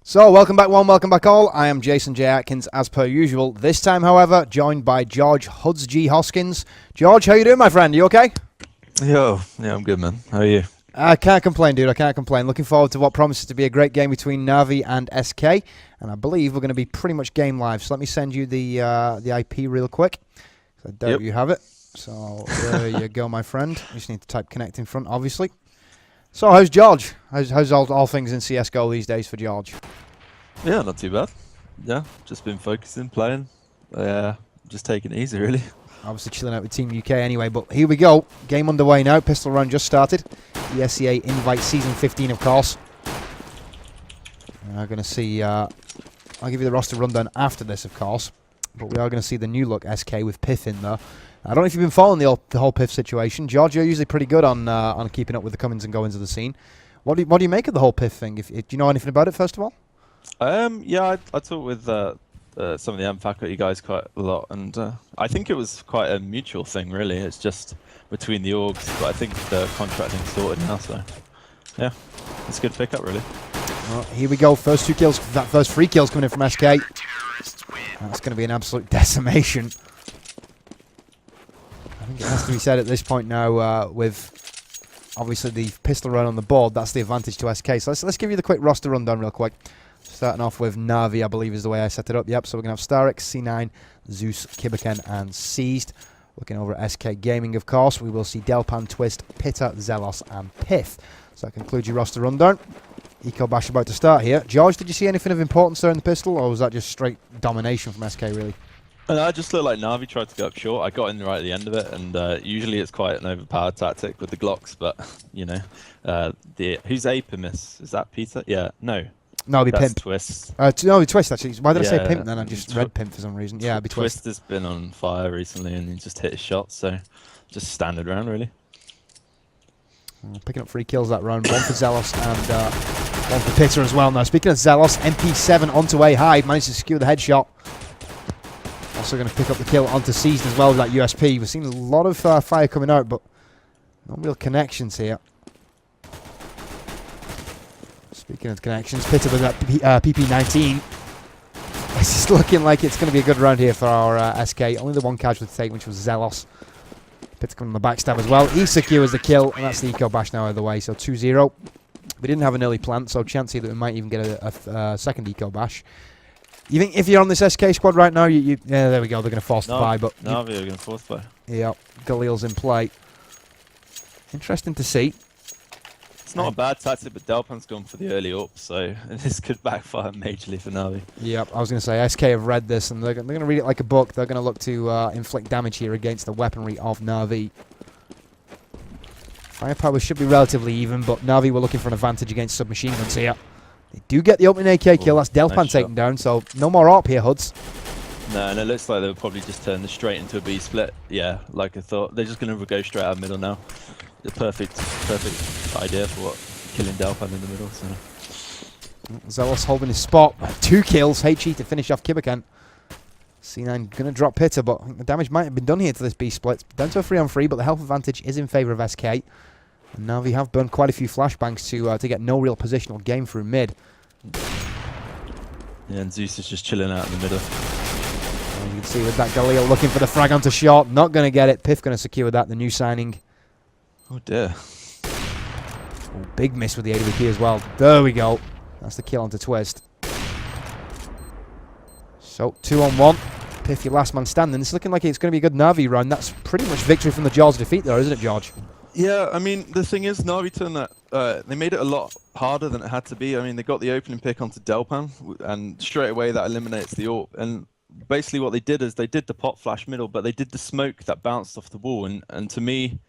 So, welcome back one, welcome back all. I am Jay Atkins, as per usual. This time, however, joined by George Huds G. Hoskins. George, how you doing, my friend? You okay? Yo, yeah, I'm good, man. How are you? I can't complain, dude. I can't complain. Looking forward to what promises to be a great game between Navi and SK. And I believe we're going to be pretty much game live. So let me send you the IP real quick. I doubt you have it. So there you go, my friend. You just need to type connect in front, obviously. So how's George? How's all things in CSGO these days for George? Yeah, not too bad. Yeah, just been focusing, playing. Just taking it easy, really. Obviously chilling out with Team UK anyway, but here we go. Game underway now. Pistol round just started. ESEA Invite Season 15, of course. We're going to see... I'll give you the roster rundown after this, of course. But we are going to see the new look SK with Piff in there. I don't know if you've been following the whole Piff situation. George, you're usually pretty good on keeping up with the comings and goings of the scene. What do you make of the whole Piff thing? Do you know anything about it, first of all? Yeah, I talked with some of the M faculty guys quite a lot, and I think it was quite a mutual thing, really. It's just between the orgs, but I think the contracting's sorted now, so yeah, it's a good pickup, really. Well, here we go. First 2 kills, that first 3 kills coming in from SK. That's going to be an absolute decimation. I think it has to be said at this point now, with obviously the pistol run on the board, that's the advantage to SK. So let's give you the quick roster rundown real quick. Starting off with Navi, I believe is the way I set it up. Yep, so we're going to have Starix, C9, Zeus, Kibiken, and Seized. Looking over at SK Gaming, of course, we will see Delpan, Twist, Pitta, Zelos, and Pith. So that concludes your roster rundown. Eco Bash about to start here. George, did you see anything of importance there in the pistol, or was that just straight domination from SK, really? And I just looked like Navi tried to go up short. I got in right at the end of it, and usually it's quite an overpowered tactic with the Glocks, but, you know, who's Apimus? Is that Peter? Yeah, no. No, it'd be That's Pimp. Twist. No, it'd be Twist, actually. Why did I say Yeah, Pimp then? I just read Pimp for some reason. Yeah, it'd be Twist. Twist has been on fire recently, and he just hit his shot, so just standard round, really. Picking up 3 kills that round. 1 for Zelos and 1 for Pitta as well. Now, speaking of Zelos, MP7 onto A high, managed to secure the headshot. Also going to pick up the kill onto Seized as well with that USP. We've seen a lot of fire coming out, but no real connections here. Speaking of connections, Pitta with that PP19. This is looking like it's going to be a good round here for our SK. Only the 1 casualty to take, which was Zelos. Pitta coming on the backstab as well. He secures the kill, and that's the Eco Bash now out of the way. So 2-0. We didn't have an early plant, so chance here that we might even get a second Eco Bash. You think if you're on this SK squad right now, yeah, there we go. They're going to force the buy, but Navi are going to force buy. Yeah, Galil's in play. Interesting to see. It's not a bad tactic, but Delpan's gone for the early up, so this could backfire majorly for Navi. Yep, I was going to say, SK have read this, and they're going to read it like a book. They're going to look to inflict damage here against the weaponry of Navi. Firepower should be relatively even, but Navi were looking for an advantage against submachine guns here. They do get the opening AK kill. That's Delpan nice taken down, so no more AWP here, Huds. No, and it looks like they'll probably just turn this straight into a B split. Yeah, like I thought. They're just going to go straight out middle now. The perfect idea for what killing Delpan in the middle. So. Zelos holding his spot. 2 kills. HE to finish off Kibiken. C9 going to drop Pitta, but I think the damage might have been done here to this B split. Down to a 3-on-3, but the health advantage is in favour of SK. And Navi have burned quite a few flashbangs to get no real positional game through mid. Yeah, and Zeus is just chilling out in the middle. And you can see with that Galil looking for the frag onto short. Not going to get it. Piff going to secure that, the new signing. Oh dear. Oh, big miss with the AWP as well. There we go. That's the kill onto Twist. So, 2-on-1. Piff, your last man standing. It's looking like it's going to be a good Navi round. That's pretty much victory from the Jaws defeat there, isn't it, George? Yeah, I mean, the thing is, Navi turned that, they made it a lot harder than it had to be. I mean, they got the opening pick onto Delpan, and straight away that eliminates the AWP. And basically what they did is they did the pop flash middle, but they did the smoke that bounced off the wall. And to me,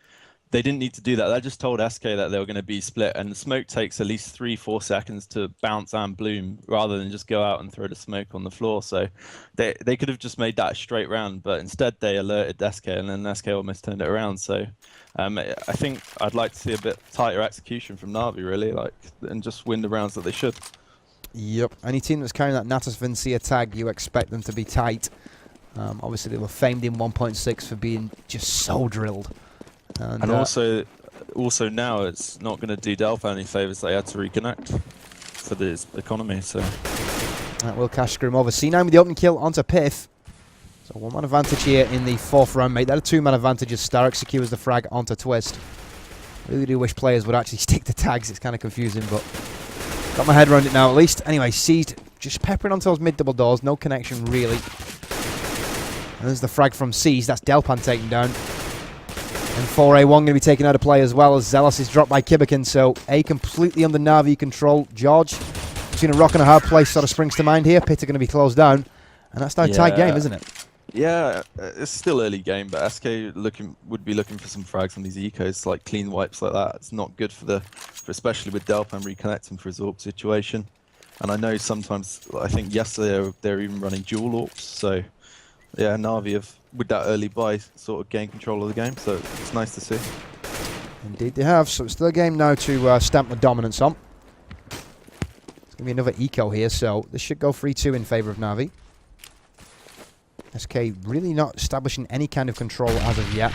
they didn't need to do that. They just told SK that they were going to be split, and the smoke takes at least 3-4 seconds to bounce and bloom rather than just go out and throw the smoke on the floor. So they could have just made that a straight round, but instead they alerted SK, and then SK almost turned it around. So I think I'd like to see a bit tighter execution from Navi, really, and just win the rounds that they should. Yep. Any team that's carrying that Natus Vincere tag, you expect them to be tight. Obviously, they were famed in 1.6 for being just so drilled. And also now it's not going to do Delphi any favours. They had to reconnect. for the economy. So that will cash screw him over. C9 with the opening kill onto Piff. So 1-man advantage here in the 4th round, mate. That a 2-man advantage as Starrick secures the frag onto Twist. Really do wish players would actually stick to tags. It's kind of confusing, but got my head around it now at least. Anyway, Seized just peppering onto those mid double doors. No connection really. And there's the frag from Seized. That's Delpan taken down. And 4A1 going to be taken out of play as well as Zealous is dropped by Kibikin. So A completely under Na'Vi control. George, between a rock and a hard place sort of springs to mind here. Pit are going to be closed down. And that's now a tight game, isn't it? Yeah, it's still early game, but SK would be looking for some frags on these ecos, like clean wipes like that. It's not good for especially with Delpan reconnecting for his AWP situation. And I know sometimes, I think yesterday they're even running dual AWPs, so yeah, Na'Vi have, with that early buy, sort of gained control of the game, so it's nice to see. Indeed they have, so it's still a game now to stamp the dominance on. It's going to be another eco here, so this should go 3-2 in favour of Na'Vi. SK really not establishing any kind of control as of yet.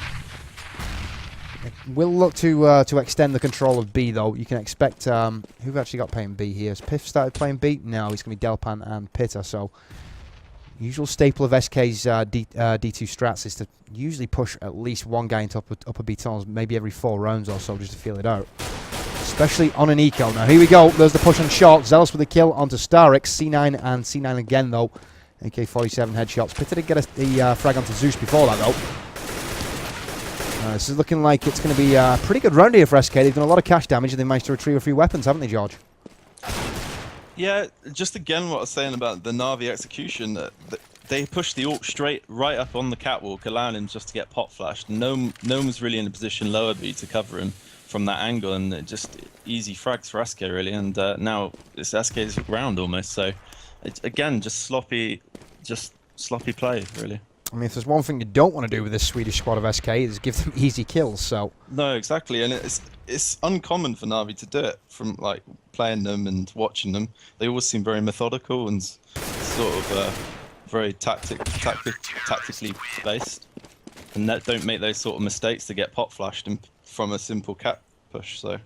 We'll look to extend the control of B though. You can expect who've actually got playing B here. Has Piff started playing B? No, he's going to be Delpan and Pitta. So usual staple of SK's D2 strats is to usually push at least one guy into upper B tunnels, maybe every 4 rounds or so, just to feel it out. Especially on an eco. Now here we go. There's the push on short. Zealous with the kill onto Starrick. C9 and C9 again though. AK-47 headshots. Pitta did get the frag onto Zeus before that, though. This is looking like it's going to be a pretty good round here for SK. They've done a lot of cash damage and they managed to retrieve a few weapons, haven't they, George? Yeah, just again what I was saying about the Na'Vi execution. They pushed the AWP straight right up on the catwalk, allowing him just to get pop flashed. No one was really in a position lower B to cover him from that angle, and just easy frags for SK, really. And now it's SK's round almost, so it's, again, just sloppy play, really. I mean, if there's one thing you don't want to do with this Swedish squad of SK is give them easy kills, so... No, exactly, and it's uncommon for Na'Vi to do it, from like playing them and watching them. They always seem very methodical and sort of very tactically based, and that don't make those sort of mistakes to get pop flashed from a simple cat push, so...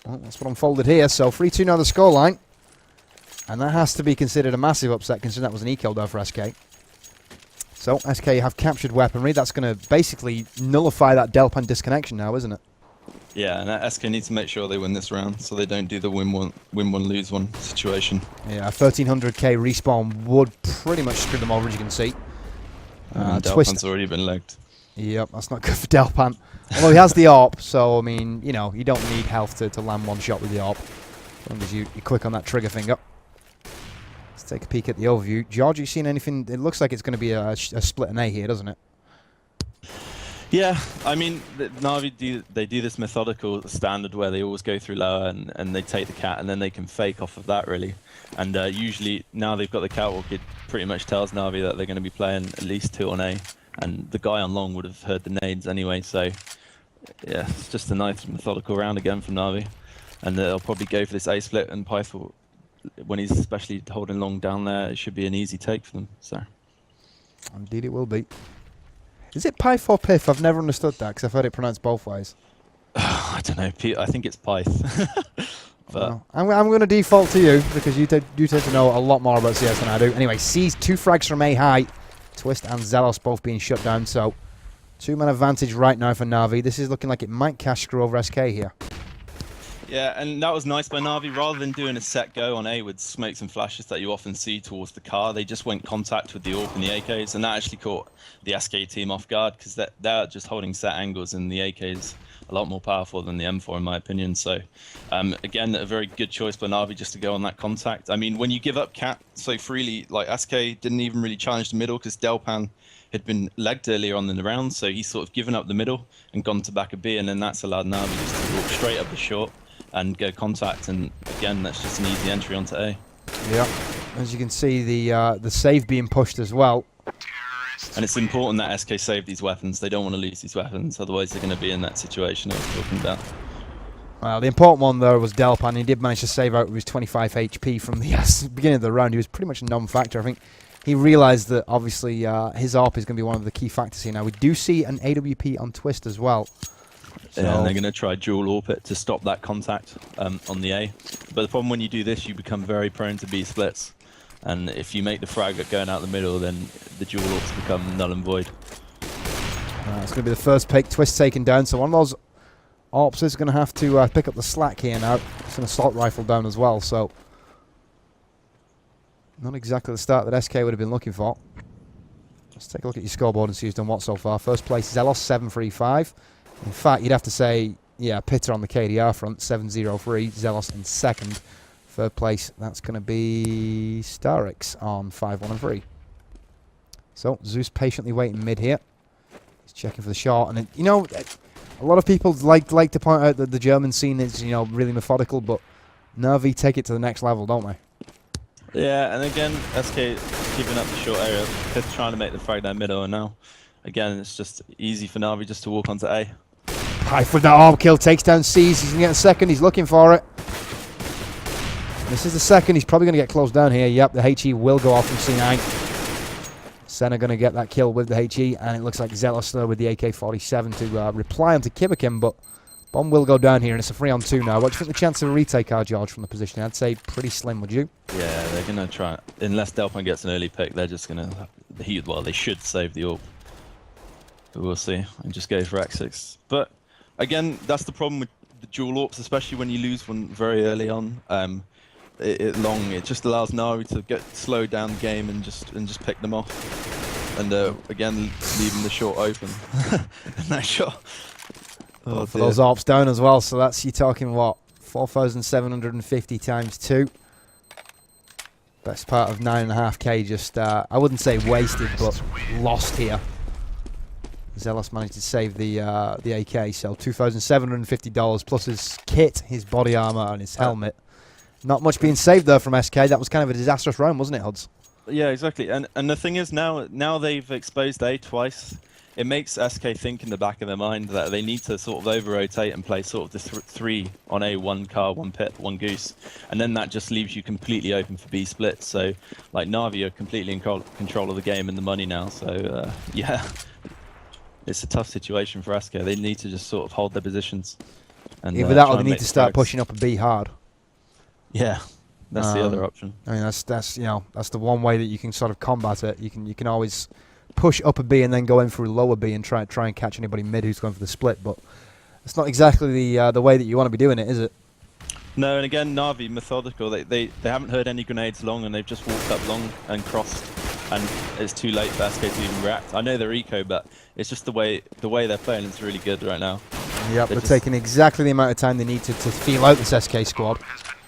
Well, that's what unfolded here, so 3-2 now the scoreline. And that has to be considered a massive upset, considering that was an eco though for SK. So, SK have captured weaponry. That's going to basically nullify that Delpan disconnection now, isn't it? Yeah, and SK need to make sure they win this round, so they don't do the win one, lose one situation. Yeah, a 1300k respawn would pretty much screw them over, as you can see. Delpan's already been legged. Yep, that's not good for Delpan. Although he has the AWP, so, I mean, you know, you don't need health to land one shot with the AWP. As long as you're quick on that trigger finger. Take a peek at the overview. George, you seen anything? It looks like it's going to be a split an A here, doesn't it? Yeah, I mean, Na'Vi do this methodical standard where they always go through lower and they take the cat and then they can fake off of that, really. And usually now they've got the catwalk, it pretty much tells Na'Vi that they're going to be playing at least 2 on A, and the guy on long would have heard the nades anyway. So yeah, it's just a nice methodical round again from Na'Vi, and they'll probably go for this A split, and Python, when he's especially holding long down there, it should be an easy take for them. So, indeed, it will be. Is it Pyth or Piff? I've never understood that because I've heard it pronounced both ways. I don't know. I think it's Pyth. But well, I'm going to default to you because you tend to know a lot more about CS than I do. Anyway, sees 2 frags from A high. Twist and Zealous both being shut down. So, 2-man advantage right now for Na'Vi. This is looking like it might cash screw over SK here. Yeah, and that was nice by Na'Vi. Rather than doing a set go on A with smokes and flashes that you often see towards the car, they just went contact with the AWP and the AKs, and that actually caught the SK team off guard because they're just holding set angles, and the AK is a lot more powerful than the M4 in my opinion. So, again, a very good choice by Na'Vi just to go on that contact. I mean, when you give up cat so freely, like SK didn't even really challenge the middle because Delpan had been legged earlier on in the round, so he's sort of given up the middle and gone to back of B, and then that's allowed Na'Vi just to walk straight up the short and go contact, and again, that's just an easy entry onto A. Yeah, as you can see, the save being pushed as well. And it's important that SK save these weapons. They don't want to lose these weapons, otherwise they're going to be in that situation I was talking about. Well, the important one there was Delpan. He did manage to save out with his 25 HP from the beginning of the round. He was pretty much a non-factor. I think he realised that obviously his AWP is going to be one of the key factors here. Now we do see an AWP on Twist as well. So yeah, and they're going to try dual AWP it to stop that contact on the A. But the problem when you do this, you become very prone to B splits. And if you make the frag going out the middle, then the dual AWPs become null and void. It's going to be the first pick. Twist taken down. So one of those AWPs is going to have to pick up the slack here now. It's an assault rifle down as well. So not exactly the start that SK would have been looking for. Let's take a look at your scoreboard and see who's done what so far. First place, Zelos, 735. In fact, you'd have to say, yeah, Pitter on the KDR front, 703. Zelos in second. Third place, that's going to be Starix on 5-1-3. So, Zeus patiently waiting mid here. He's checking for the shot. And, you know, a lot of people like to point out that the German scene is, you know, really methodical, but Na'Vi take it to the next level, don't they? Yeah, and again, SK giving up the short area. Pitter trying to make the frag down middle, and now, again, it's just easy for Na'Vi just to walk onto A. Pipe with that arm kill, takes down C's. He's going to get a second. He's looking for it. This is the second. He's probably going to get closed down here. Yep, the HE will go off from C9. Senna going to get that kill with the HE, and it looks like Zelos there with the AK-47 to reply onto Kibikin, but bomb will go down here, and it's a 3-on-2 now. What do you think the chance of a retake are, George, from the position? I'd say pretty slim, would you? Yeah, they're going to try. Unless Delpan gets an early pick, they're just going to... Well, they should save the AWP. But we'll see, and just go for X6. But, again, that's the problem with the dual AWPs, especially when you lose one very early on. It just allows Na'Vi to get slow down the game and just pick them off. And, again, leaving the short open. Nice shot. Oh, for those AWPs down as well, so that's, you're talking, what, 4,750 times 2. Best part of 9.5k just, I wouldn't say wasted, but lost here. Zelos managed to save the AK, so $2,750 plus his kit, his body armor, and his helmet. Not much being saved there from SK. That was kind of a disastrous round, wasn't it, Huds? Yeah, exactly. And the thing is, now they've exposed A twice. It makes SK think in the back of their mind that they need to sort of over-rotate and play sort of the 3 on A, 1 car, 1 pit, 1 goose. And then that just leaves you completely open for B splits. So, like, Na'Vi are completely in control of the game and the money now. So, yeah, it's a tough situation for SK. They need to just sort of hold their positions. And, either that or they need to start pushing up a B hard. Yeah, that's the other option. I mean, that's you know, that's the one way that you can sort of combat it. You can always push up a B and then go in through lower B and try and catch anybody mid who's going for the split, but it's not exactly the way that you want to be doing it, is it? No, and again, Na'Vi methodical. They haven't heard any grenades long, and they've just walked up long and crossed, and it's too late for SK to even react. I know they're eco, but it's just the way they're playing is really good right now. Yep, they're taking exactly the amount of time they need to feel out this SK squad.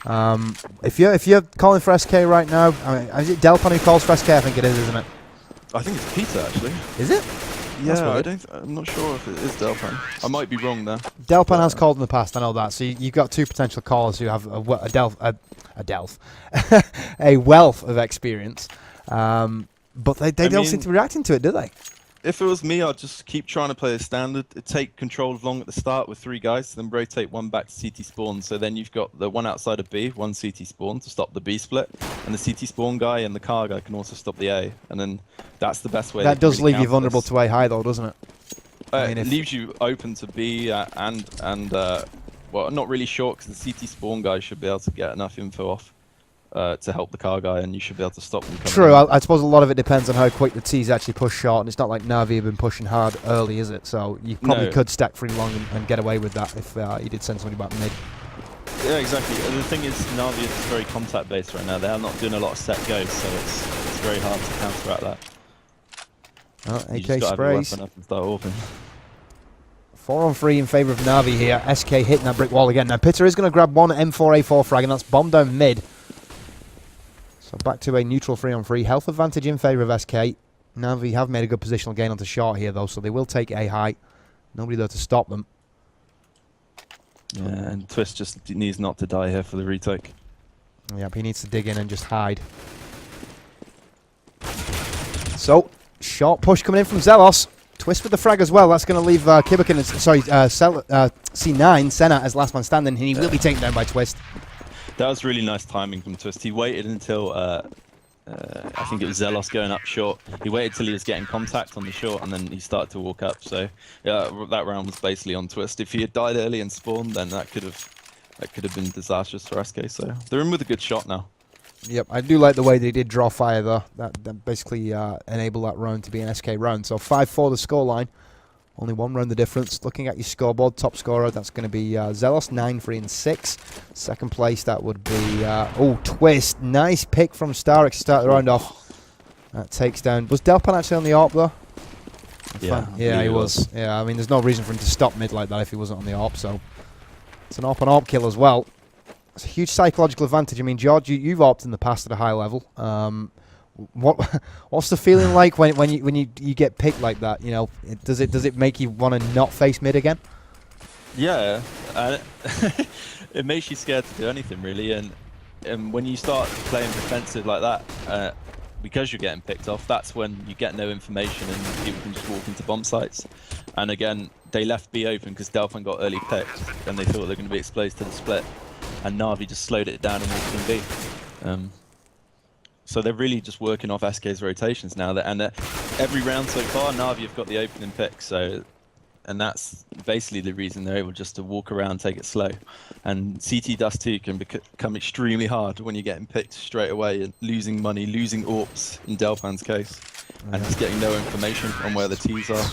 If you're calling for SK right now, I mean, is it Delpan who calls for SK? I think it is, isn't it? I think it's Peter, actually. Is it? Yeah, I'm not sure if it is Delpan. I might be wrong there. Delpan has called in the past, I know that. So you've got two potential callers who have a wealth of experience. But they don't seem to be reacting to it, do they? If it was me, I'd just keep trying to play a standard. Take control of long at the start with 3 guys, then rotate 1 back to CT spawn. So then you've got the 1 outside of B, 1 CT spawn to stop the B split, and the CT spawn guy and the car guy can also stop the A. And then that's the best way. That does leave you vulnerable to A high, though, doesn't it? It leaves you open to B and well, not really short because the CT spawn guy should be able to get enough info off. To help the car guy, and you should be able to stop them. True, I suppose a lot of it depends on how quick the T's actually push short, and it's not like Na'Vi have been pushing hard early, is it? So you probably could stack 3 long and get away with that if you did send somebody back mid. Yeah, exactly. And the thing is, Na'Vi is very contact based right now. They are not doing a lot of set goes, so it's very hard to counteract that. Oh, you AK just gotta sprays. have a weapon up and start open. 4-on-3 in favour of Na'Vi here. SK hitting that brick wall again. Now Pitter is going to grab 1 M4A4 frag, and that's bomb down mid. So back to a neutral 3-on-3. Health advantage in favour of SK. Na'Vi have made a good positional gain onto short here, though, so they will take A high. Nobody there to stop them. Yeah, and Twist just needs not to die here for the retake. Yep, he needs to dig in and just hide. So, short push coming in from Zelos. Twist with the frag as well. That's going to leave Kibikin, C9, Senna as last man standing, and he will be taken down by Twist. That was really nice timing from Twist. He waited until I think it was Zelos going up short. He waited till he was getting contact on the short, and then he started to walk up. So yeah, that round was basically on twist. If he had died early and spawned, then that could have been disastrous for SK. So they're in with a good shot now. Yep, I do like the way they did draw fire though. That basically enabled that round to be an SK round. So 5-4 the scoreline. Only one round the difference. Looking at your scoreboard, top scorer, that's going to be Zelos, 9-3-6. Second place, that would be, Twist. Nice pick from Starix to start the round off. That takes down. Was Delpan actually on the AWP though? Yeah, he was. Yeah, I mean, there's no reason for him to stop mid like that if he wasn't on the AWP, so it's an AWP on AWP kill as well. It's a huge psychological advantage. I mean, George, you've AWP'd in the past at a high level. What's the feeling like when you get picked like that? You know, does it make you want to not face mid again? Yeah, it makes you scared to do anything really, and when you start playing defensive like that, because you're getting picked off, that's when you get no information and people can just walk into bomb sites. And again, they left B open because Delphin got early picked, and they thought they were going to be exposed to the split, and Na'Vi just slowed it down and walked in B. So they're really just working off SK's rotations now. And every round so far, Na'Vi have got the opening pick. And that's basically the reason they're able just to walk around, take it slow. And CT Dust 2 can become extremely hard when you're getting picked straight away and losing money, losing AWPs in Delpan's case, and just getting no information on where the T's are.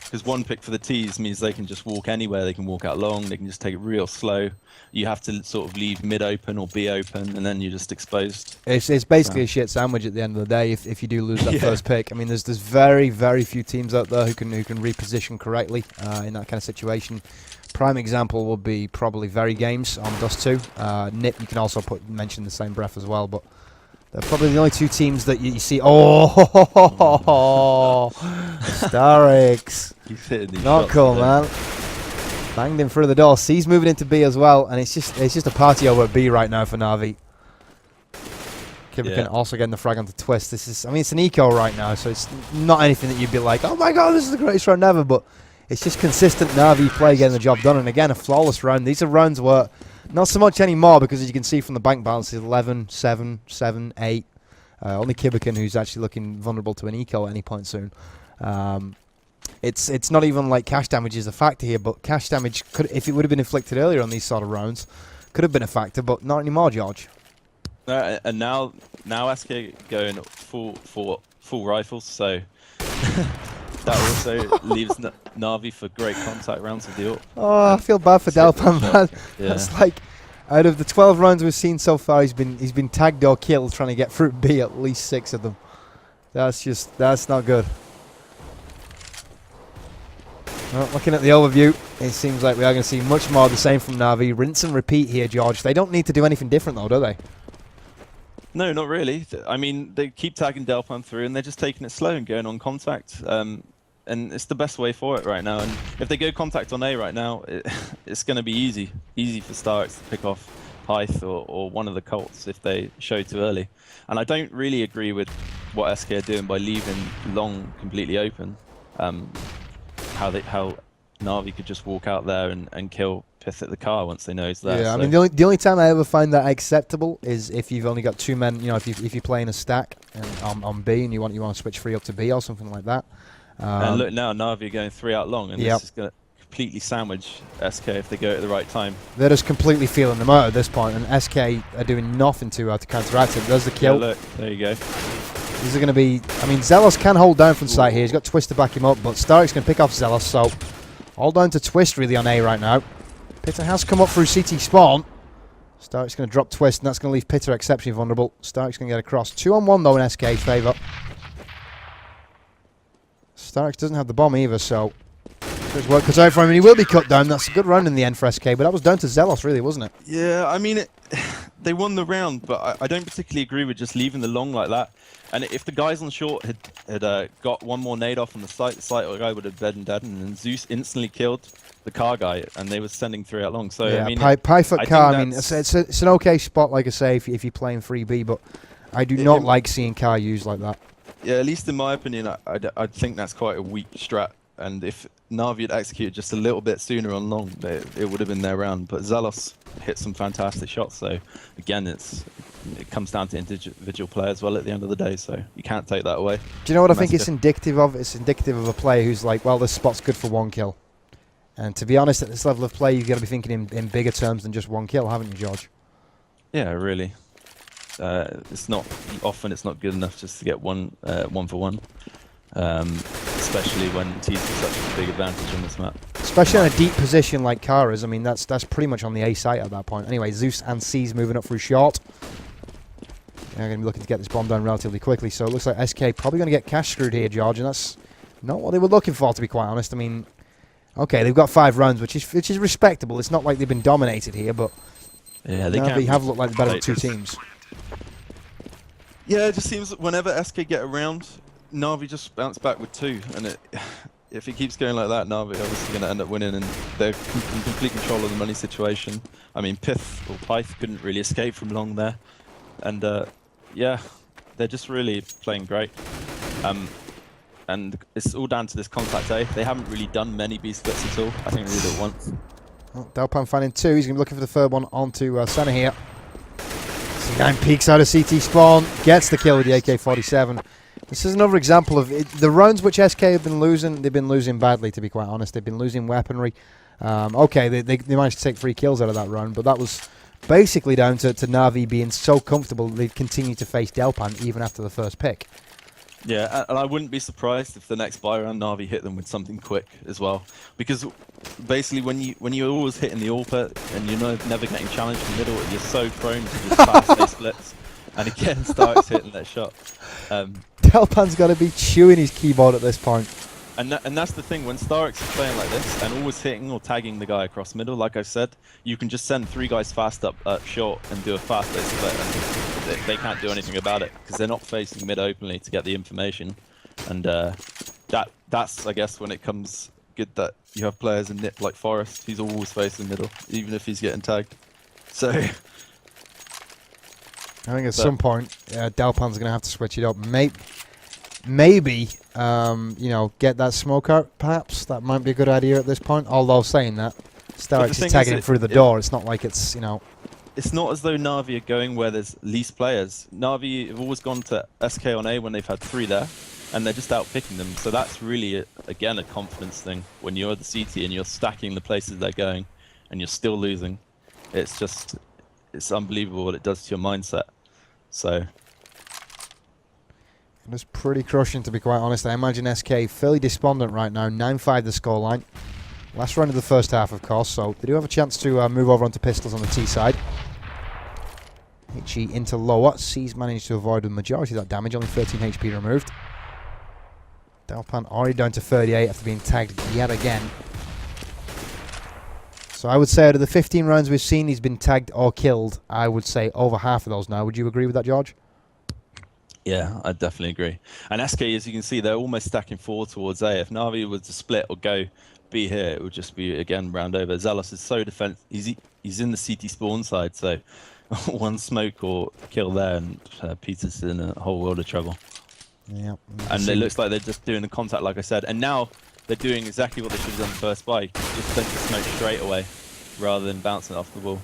Because one pick for the T's means they can just walk anywhere. They can walk out long. They can just take it real slow. You have to sort of leave mid open or B open, and then you're just exposed. It's basically a shit sandwich at the end of the day if you do lose that first pick. I mean, there's very, very few teams out there who can reposition correctly in that kind of situation. Prime example would be probably Very Games on Dust 2. Nip, you can also mention the same breath as well, but they're probably the only two teams that you see. Oh, Starix. He's hitting these Not shots cool, today. man. Banged in front of the door. C's moving into B as well, and it's just a party over at B right now for Na'Vi. Kibican also getting the frag onto Twist. It's an eco right now, so it's not anything that you'd be like, oh my god, this is the greatest round ever, but it's just consistent Na'Vi play getting the job done, and again, a flawless round. These are rounds where, not so much anymore, because as you can see from the bank balance, it's 11, 7, 7, 8. Only Kibican who's actually looking vulnerable to an eco at any point soon. It's not even like cash damage is a factor here, but cash damage could, if it would have been inflicted earlier on these sort of rounds, could have been a factor, but not anymore, George. And now SK going full rifles, so that also leaves Na'Vi for great contact rounds of the AWP. Oh, I feel bad for Delpan, man. Yeah. That's like, out of the 12 rounds we've seen so far, he's been tagged or killed trying to get through B, at least 6 of them. That's not good. Well, looking at the overview, it seems like we are going to see much more of the same from Na'Vi. Rinse and repeat here, George. They don't need to do anything different, though, do they? No, not really. I mean, they keep tagging Delpan through, and they're just taking it slow and going on contact. And it's the best way for it right now. And if they go contact on A right now, it's going to be easy for Starix to pick off Hythe or one of the Colts if they show too early. And I don't really agree with what SK are doing by leaving long completely open. How Na'Vi could just walk out there and kill Pith at the car once they know he's there. Yeah, so. I mean, the only time I ever find that acceptable is if you've only got 2 men. You know, if you're playing a stack on B and you want to switch 3 up to B or something like that. And look now, Na'Vi are going 3 out long, and this is going to completely sandwich SK if they go at the right time. They're just completely feeling them out at this point, and SK are doing nothing to counteract it. There's the kill. Yeah, look, there you go. These are going to be... I mean, Zelos can hold down from sight here. He's got Twist to back him up, but Starix going to pick off Zelos, so all down to Twist really on A right now. Pitter has come up through CT spawn. Starix going to drop Twist, and that's going to leave Pitter exceptionally vulnerable. Starix going to get across. 2-on-1 though in SK's favour. Starix doesn't have the bomb either, so his work cut out for him, and he will be cut down. That's a good round in the end for SK, but that was down to Zelos, really, wasn't it? Yeah, I mean, they won the round, but I don't particularly agree with just leaving the long like that. And if the guys on short had got one more nade off on the site guy would have dead and then Zeus instantly killed the car guy, and they were sending 3 out long. So yeah, I mean, Pyfoot car. I mean, it's an okay spot, like I say, if you're playing 3B, but I do not like seeing car used like that. Yeah, at least in my opinion, I think that's quite a weak strat and if Na'Vi had executed just a little bit sooner on long, it would have been their round. But Zelos hit some fantastic shots. So again, it comes down to individual play as well at the end of the day. So you can't take that away. Do you know what I think it's indicative of? It's indicative of a player who's like, well, this spot's good for 1 kill. And to be honest, at this level of play, you've got to be thinking in bigger terms than just 1 kill, haven't you, George? Yeah, really. It's not often. It's not good enough just to get one for one, especially when T's got such a big advantage on this map. Especially in a deep position like Kara's. I mean, that's pretty much on the A site at that point. Anyway, Zeus and C's moving up through short. They're going to be looking to get this bomb down relatively quickly. So it looks like SK probably going to get cash screwed here, George, and that's not what they were looking for, to be quite honest. I mean, okay, they've got 5 rounds, which is respectable. It's not like they've been dominated here, but yeah, they have looked like the better of 2 teams. Yeah, it just seems that whenever SK get around, Na'Vi just bounce back with 2, and if it keeps going like that, Na'Vi obviously going to end up winning, and they're in complete control of the money situation. I mean, Pyth couldn't really escape from long there, and yeah, they're just really playing great. And it's all down to this contact A. They haven't really done many B splits at all. I think they did it once. Well, Delpan finding 2. He's going to be looking for the third one onto Senna here. C9 peeks out of CT spawn, gets the kill with the AK-47. This is another example of the rounds which SK have been losing. They've been losing badly, to be quite honest. They've been losing weaponry. Okay, they managed to take 3 kills out of that round, but that was basically down to Na'Vi being so comfortable they've continued to face Delpan even after the first pick. Yeah, and I wouldn't be surprised if the next buy round Na'Vi hit them with something quick as well, because basically when you're always hitting the AWP and you're never getting challenged in the middle, you're so prone to just fast A splits. And again, Stark's hitting that shot. Delpan's got to be chewing his keyboard at this point. And that's the thing, when Starks is playing like this and always hitting or tagging the guy across middle, like I said, you can just send 3 guys fast up short and do a fast A split, and they can't do anything about it because they're not facing mid openly to get the information. And that's, I guess, when it comes good that you have players in NIP like Forrest, he's always facing middle, even if he's getting tagged. So I think at some point, Delpan's going to have to switch it up. Maybe you know, get that smoke out, perhaps. That might be a good idea at this point. Although, saying that, Starks is tagging him through the door. It's not like it's, you know... It's not as though Na'Vi are going where there's least players. Na'Vi have always gone to SK on A when they've had 3 there, and they're just out picking them. So that's really, again, a confidence thing. When you're the CT and you're stacking the places they're going, and you're still losing, it's unbelievable what it does to your mindset. So... It's pretty crushing, to be quite honest. I imagine SK fairly despondent right now. 9-5 the scoreline. Last round of the first half, of course, so they do have a chance to move over onto pistols on the T side. HE into lower. C's managed to avoid the majority of that damage, only 13 HP removed. Delpan already down to 38 after being tagged yet again. So I would say out of the 15 rounds we've seen, he's been tagged or killed. I would say over half of those now. Would you agree with that, George? Yeah, I definitely agree. And SK, as you can see, they're almost stacking forward towards A. If Na'Vi was to split or go B here, it would just be, again, round over. Zealous is so defensive. He's in the CT spawn side, so one smoke or kill there, and Peter's in a whole world of trouble. Yeah. And it looks like they're just doing the contact, like I said. And now they're doing exactly what they should have done first buy. Just sent the smoke straight away, rather than bouncing it off the wall.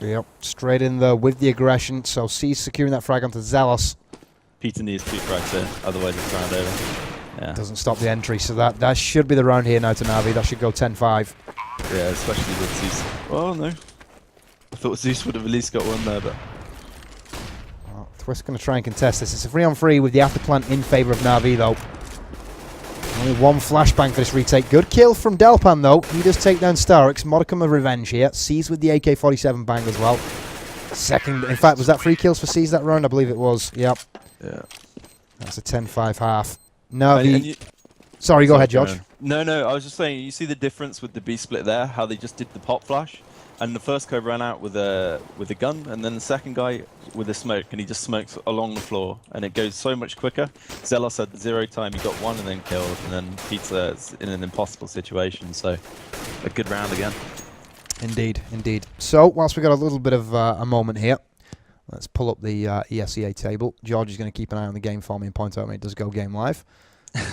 Yep, straight in there with the aggression. So C's securing that frag onto Zealous. Peter needs 2 frags here, otherwise it's round over. Yeah. Doesn't stop the entry, so that should be the round here now to Na'Vi. That should go 10-5. Yeah, especially with Zeus. Oh no. I thought Zeus would have at least got one there, but... Well, Twist's going to try and contest this. It's a 3-on-3 with the afterplant in favour of Na'Vi, though. Only 1 flashbang for this retake. Good kill from Delpan, though. He does take down Starix. Modicum of revenge here. C's with the AK-47 bang as well. Second, in fact, was that 3 kills for C's that round? I believe it was. Yep. Yeah. That's a 10-5 half. Na'Vi... Sorry, go ahead, George. No, I was just saying, you see the difference with the B split there, how they just did the pop flash, and the first guy ran out with a gun, and then the second guy with a smoke, and he just smokes along the floor, and it goes so much quicker. Zelos had 0 time, he got 1 and then killed, and then Peter's in an impossible situation, so a good round again. Indeed, indeed. So, whilst we got a little bit of a moment here, let's pull up the ESEA table. George is going to keep an eye on the game for me and point out when it does go game live.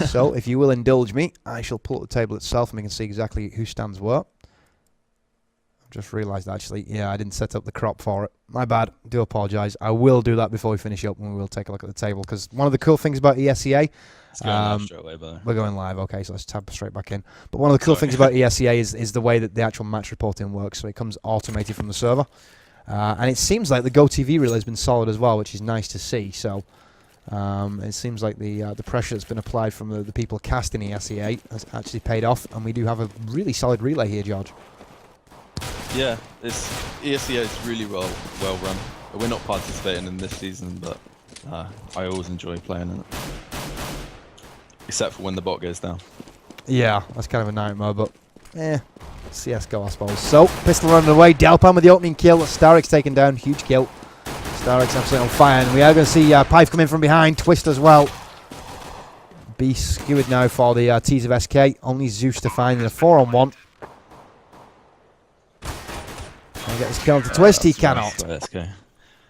So, if you will indulge me, I shall pull up the table itself and we can see exactly who stands where. I've just realised, actually, yeah, I didn't set up the crop for it. My bad. Do apologise. I will do that before we finish up, and we will take a look at the table, because one of the cool things about ESEA... It's going live straight away, by the way. We're going live, okay, so let's tab straight back in. But one of the cool things about ESEA is the way that the actual match reporting works, so it comes automated from the server. And it seems like the GoTV relay has been solid as well, which is nice to see. So it seems like the pressure that's been applied from the people casting ESEA has actually paid off, and we do have a really solid relay here, George. Yeah, ESEA is really well run. We're not participating in this season, but I always enjoy playing in it. Except for when the bot goes down. Yeah, that's kind of a nightmare, but CSGO, I suppose. So, pistol running away. Delpan with the opening kill. Starrick's taken down. Huge kill. Starrick's absolutely on fire. And we are going to see Pipe come in from behind. Twist as well. Be skewered now for the T's of SK. Only Zeus to find in a 4-on-1. And get this kill to Twist. He cannot. Nice, SK.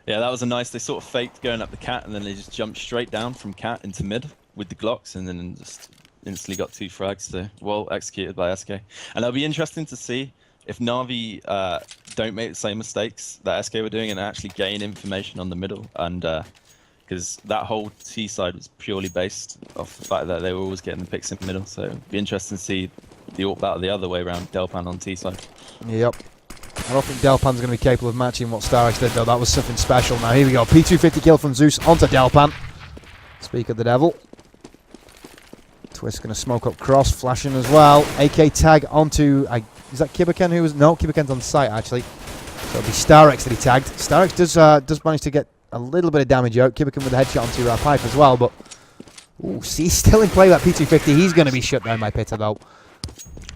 Yeah, that was a nice... They sort of faked going up the cat, and then they just jumped straight down from cat into mid with the Glocks, and then just instantly got 2 frags. So well executed by SK. And it'll be interesting to see if Na'Vi don't make the same mistakes that SK were doing and actually gain information on the middle. And because that whole T side was purely based off the fact that they were always getting the picks in the middle. So it'll be interesting to see the AWP battle the other way around, Delpan on T side. Yep. I don't think Delpan's going to be capable of matching what Starix did, though. That was something special. Now, here we go. P250 kill from Zeus onto Delpan. Speak of the devil. Twist going to smoke up cross, flashing as well. AK tag onto... is that Kibaken who was... No, Kibaken's on site, actually. So it'll be Starix that he tagged. Starix does manage to get a little bit of damage out. Kibaken with a headshot onto Pipe as well, but... Ooh, see, still in play with that P250. He's going to be shut down by Pitta, though.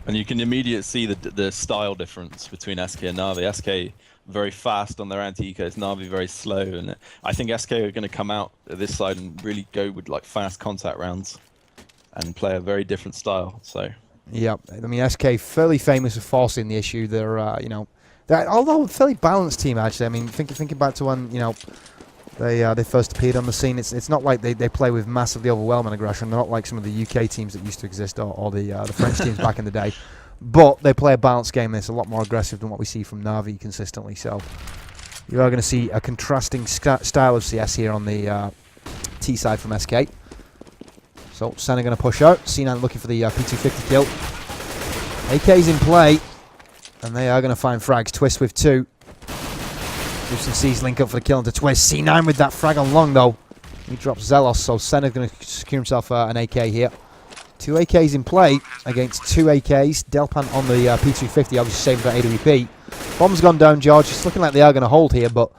And you can immediately see the style difference between SK and Na'Vi. SK very fast on their anti-ecos, Na'Vi very slow, and I think SK are going to come out this side and really go with like fast contact rounds and play a very different style. So yeah, I mean SK fairly famous for forcing the issue. They're you know, although a fairly balanced team actually. I mean, thinking back to when they first appeared on the scene, it's not like they play with massively overwhelming aggression. They're not like some of the UK teams that used to exist or the French teams back in the day. But they play a balanced game, and it's a lot more aggressive than what we see from Na'Vi consistently. So you are going to see a contrasting style of CS here on the T side from SK. So Senna going to push out. C9 looking for the P250 kill. AK's in play, and they are going to find frags. Twist with 2. Zeus and C's link up for the kill into Twist. C9 with that frag on long, though. He drops Zelos, so Senna's going to secure himself an AK here. 2 AKs in play against 2 AKs. Delpan on the P250, obviously saving that AWP. Bomb's gone down, George. It's looking like they are going to hold here, but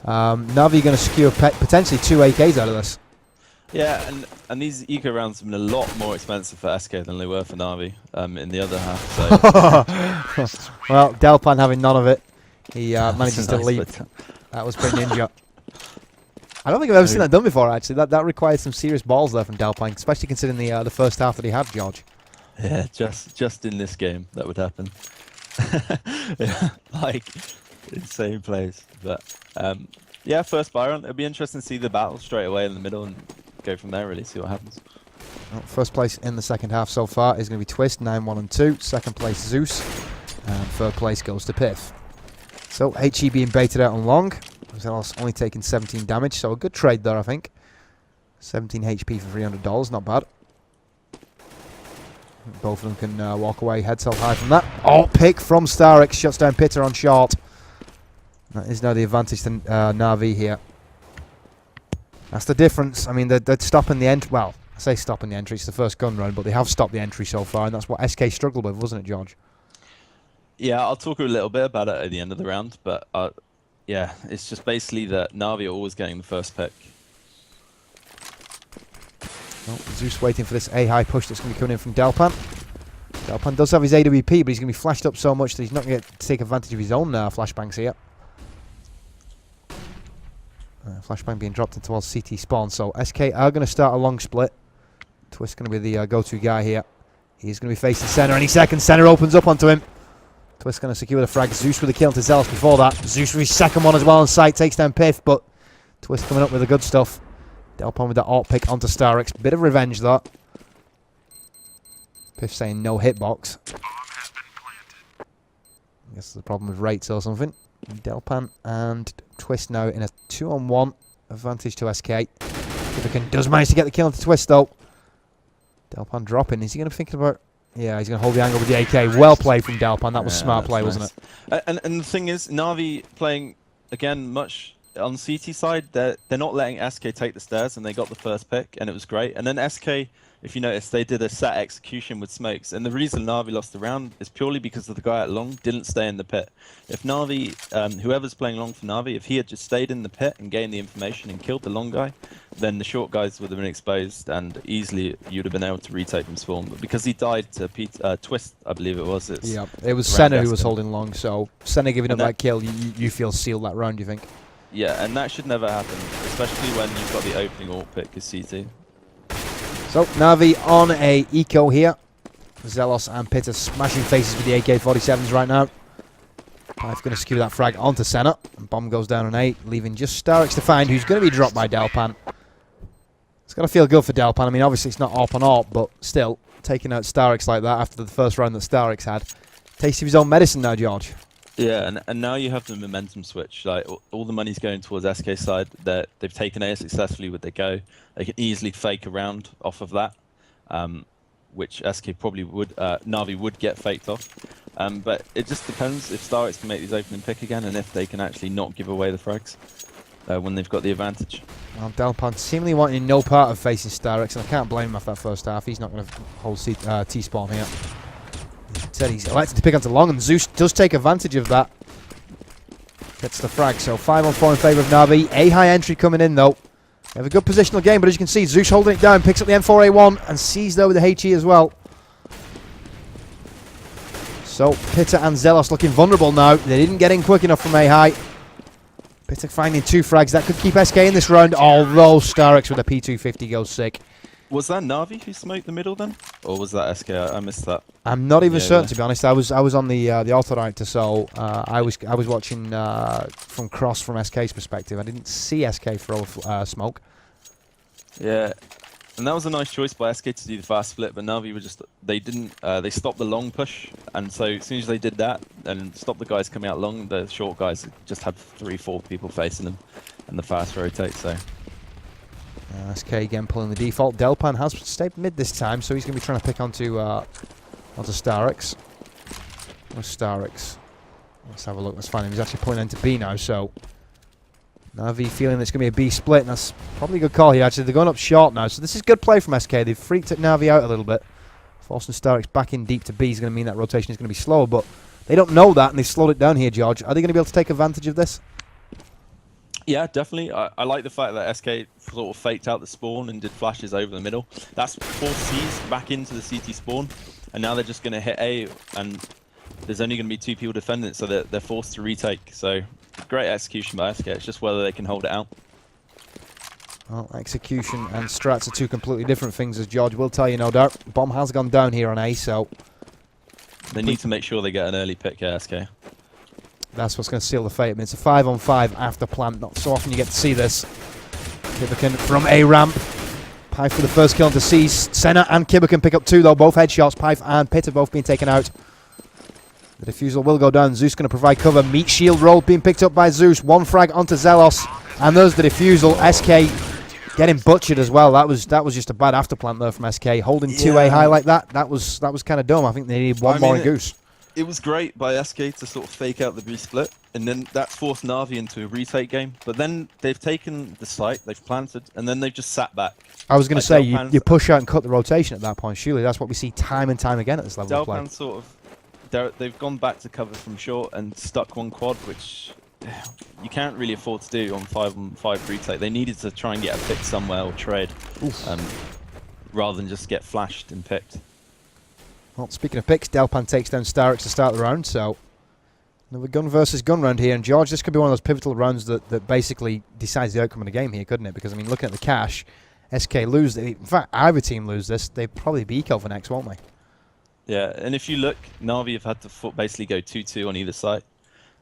Na'Vi going to secure potentially 2 AKs out of this. yeah, and these eco rounds have been a lot more expensive for SK than they were for Na'Vi in the other half. So. Well, Delpan having none of it. He manages to leap. That was pretty ninja. I don't think I've ever seen that done before, actually. That required some serious balls there from Delpine, especially considering the first half that he had, George. Yeah, just in this game that would happen. Yeah, like insane plays. But yeah, first Byron. It'll be interesting to see the battle straight away in the middle and go from there. Really, see what happens. Well, first place in the second half so far is going to be Twist, 9-1 and 2. Second place Zeus, and third place goes to Piff. So HE being baited out on long. Zelos only taking 17 damage, so a good trade there, I think. 17 HP for $300, not bad. Both of them can walk away heads held high from that. Oh, pick from Starix, shuts down Pitta on short. That is now the advantage to Na'Vi here. That's the difference. I mean, they're stopping the entry. Well, I say stopping the entry, it's the first gun run, but they have stopped the entry so far, and that's what SK struggled with, wasn't it, George? Yeah, I'll talk a little bit about it at the end of the round, but yeah, it's just basically that Na'Vi are always getting the first pick. Oh, Zeus waiting for this A-high push that's going to be coming in from Delpan. Delpan does have his AWP, but he's going to be flashed up so much that he's not going to take advantage of his own flashbangs here. Flashbang being dropped in towards CT spawn, so SK are going to start a long split. Twist going to be the go-to guy here. He's going to be facing center any second. Center opens up onto him. Twist going to secure the frag. Zeus with a kill to Zelos before that. Zeus with his second one as well on site. Takes down Piff, but Twist coming up with the good stuff. Delpon with that AWP pick onto Starix. Bit of revenge, though. Piff saying no hitbox. I guess there's a problem with rates or something. Delpan and Twist now in a 2-on-1 advantage to SK. Kibican does manage to get the kill into Twist though. Delpan dropping. Is he going to be thinking about... Yeah, he's going to hold the angle with the AK. Well played from Delpan. That was smart play, nice. wasn't it? And the thing is, Na'Vi playing, again, much on CT side, they're not letting SK take the stairs, and they got the first pick, and it was great. And then SK, if you notice, they did a set execution with smokes. And the reason Na'Vi lost the round is purely because of the guy at long didn't stay in the pit. If Na'Vi, whoever's playing long for Na'Vi, if he had just stayed in the pit and gained the information and killed the long guy, then the short guys would have been exposed, and easily you'd have been able to retake from spawn. But because he died to Twist, I believe it was. Yeah, it was Senna who was holding long, so Senna giving up that kill, you feel sealed that round, you think? Yeah, and that should never happen, especially when you've got the opening ult pick as CT. So, Na'Vi on a eco here. Zelos and Pitt are smashing faces with the AK-47s right now. Pipe going to skew that frag onto Senna. And bomb goes down on 8, leaving just Starix to find, who's going to be dropped by Delpan. It's got to feel good for Delpan. I mean, obviously it's not AWP on AWP, but still, taking out Starix like that after the first round that Starix had. Tastes of his own medicine now, George. Yeah, and now you have the momentum switch. Like all the money's going towards SK side. They've taken A successfully with their go. They can easily fake a round off of that, which SK probably would. Na'Vi would get faked off. But it just depends if Starix can make these opening pick again, and if they can actually not give away the frags when they've got the advantage. Well, Delpan seemingly wanting no part of facing Starix, and I can't blame him after that first half. He's not going to hold T-spawn here. Said he's elected to pick onto long, and Zeus does take advantage of that. Gets the frag, so 5-on-4 in favour of Na'Vi. A high entry coming in though. They have a good positional game, but as you can see, Zeus holding it down, picks up the M4A1, and sees though with the HE as well. So Pitta and Zelos looking vulnerable now. They didn't get in quick enough from A high. Pitta finding 2 frags that could keep SK in this round, although Starix with a P250 goes sick. Was that Na'Vi who smoked the middle then, or was that SK? I missed that. I'm not even certain, to be honest. I was on the auto director, so I was watching from cross from SK's perspective. I didn't see SK throw smoke. Yeah, and that was a nice choice by SK to do the fast split, but Na'Vi were just they stopped the long push, and so as soon as they did that and stopped the guys coming out long, the short guys just had 3-4 people facing them, and the fast rotate. So. SK again pulling the default. Delpan has stayed mid this time, so he's going to be trying to pick onto Starix. Where's Starix? Let's have a look. Let's find him. He's actually pulling into B now, so Na'Vi feeling it's going to be a B split, and that's probably a good call here, actually. They're going up short now, so this is good play from SK. They've freaked Na'Vi out a little bit. Forcing Starix back in deep to B is going to mean that rotation is going to be slower, but they don't know that, and they've slowed it down here, George. Are they going to be able to take advantage of this? Yeah, definitely. I like the fact that SK sort of faked out the spawn and did flashes over the middle. That's forced C's back into the CT spawn, and now they're just going to hit A, and there's only going to be 2 people defending it, so they're forced to retake. So, great execution by SK. It's just whether they can hold it out. Well, execution and strats are 2 completely different things, as George will tell you, no doubt. Bomb has gone down here on A, so... They need to make sure they get an early pick here, SK. That's what's going to seal the fate. I mean, it's a 5-on-5 after plant. Not so often you get to see this. Kibican from A ramp. Pipe for the first kill into C. Senna and Kibican pick up 2 though. Both headshots. Pipe and Pitt have both been taken out. The defusal will go down. Zeus going to provide cover. Meat shield roll being picked up by Zeus. 1 frag onto Zelos. And there's the defusal. SK getting butchered as well. That was just a bad after plant there from SK. Holding 2A high like that. That was kind of dumb. I think they needed one more in Goose. It was great by SK to sort of fake out the B split, and then that forced Na'Vi into a retake game. But then they've taken the site, they've planted, and then they've just sat back. I was going to say, you push out and cut the rotation at that point. Surely that's what we see time and time again at this level of play. Delpan sort of, they've gone back to cover from short and stuck 1 quad, which you can't really afford to do on 5-on-5 retake. They needed to try and get a pick somewhere or trade, rather than just get flashed and picked. Well, speaking of picks, Delpan takes down Starix to start the round, so another gun versus gun round here. And George, this could be one of those pivotal rounds that basically decides the outcome of the game here, couldn't it? Because, I mean, looking at the cash, SK lose. In fact, either team lose this, they'd probably be eco for next, won't they? Yeah, and if you look, Na'Vi have had to basically go 2-2 on either side.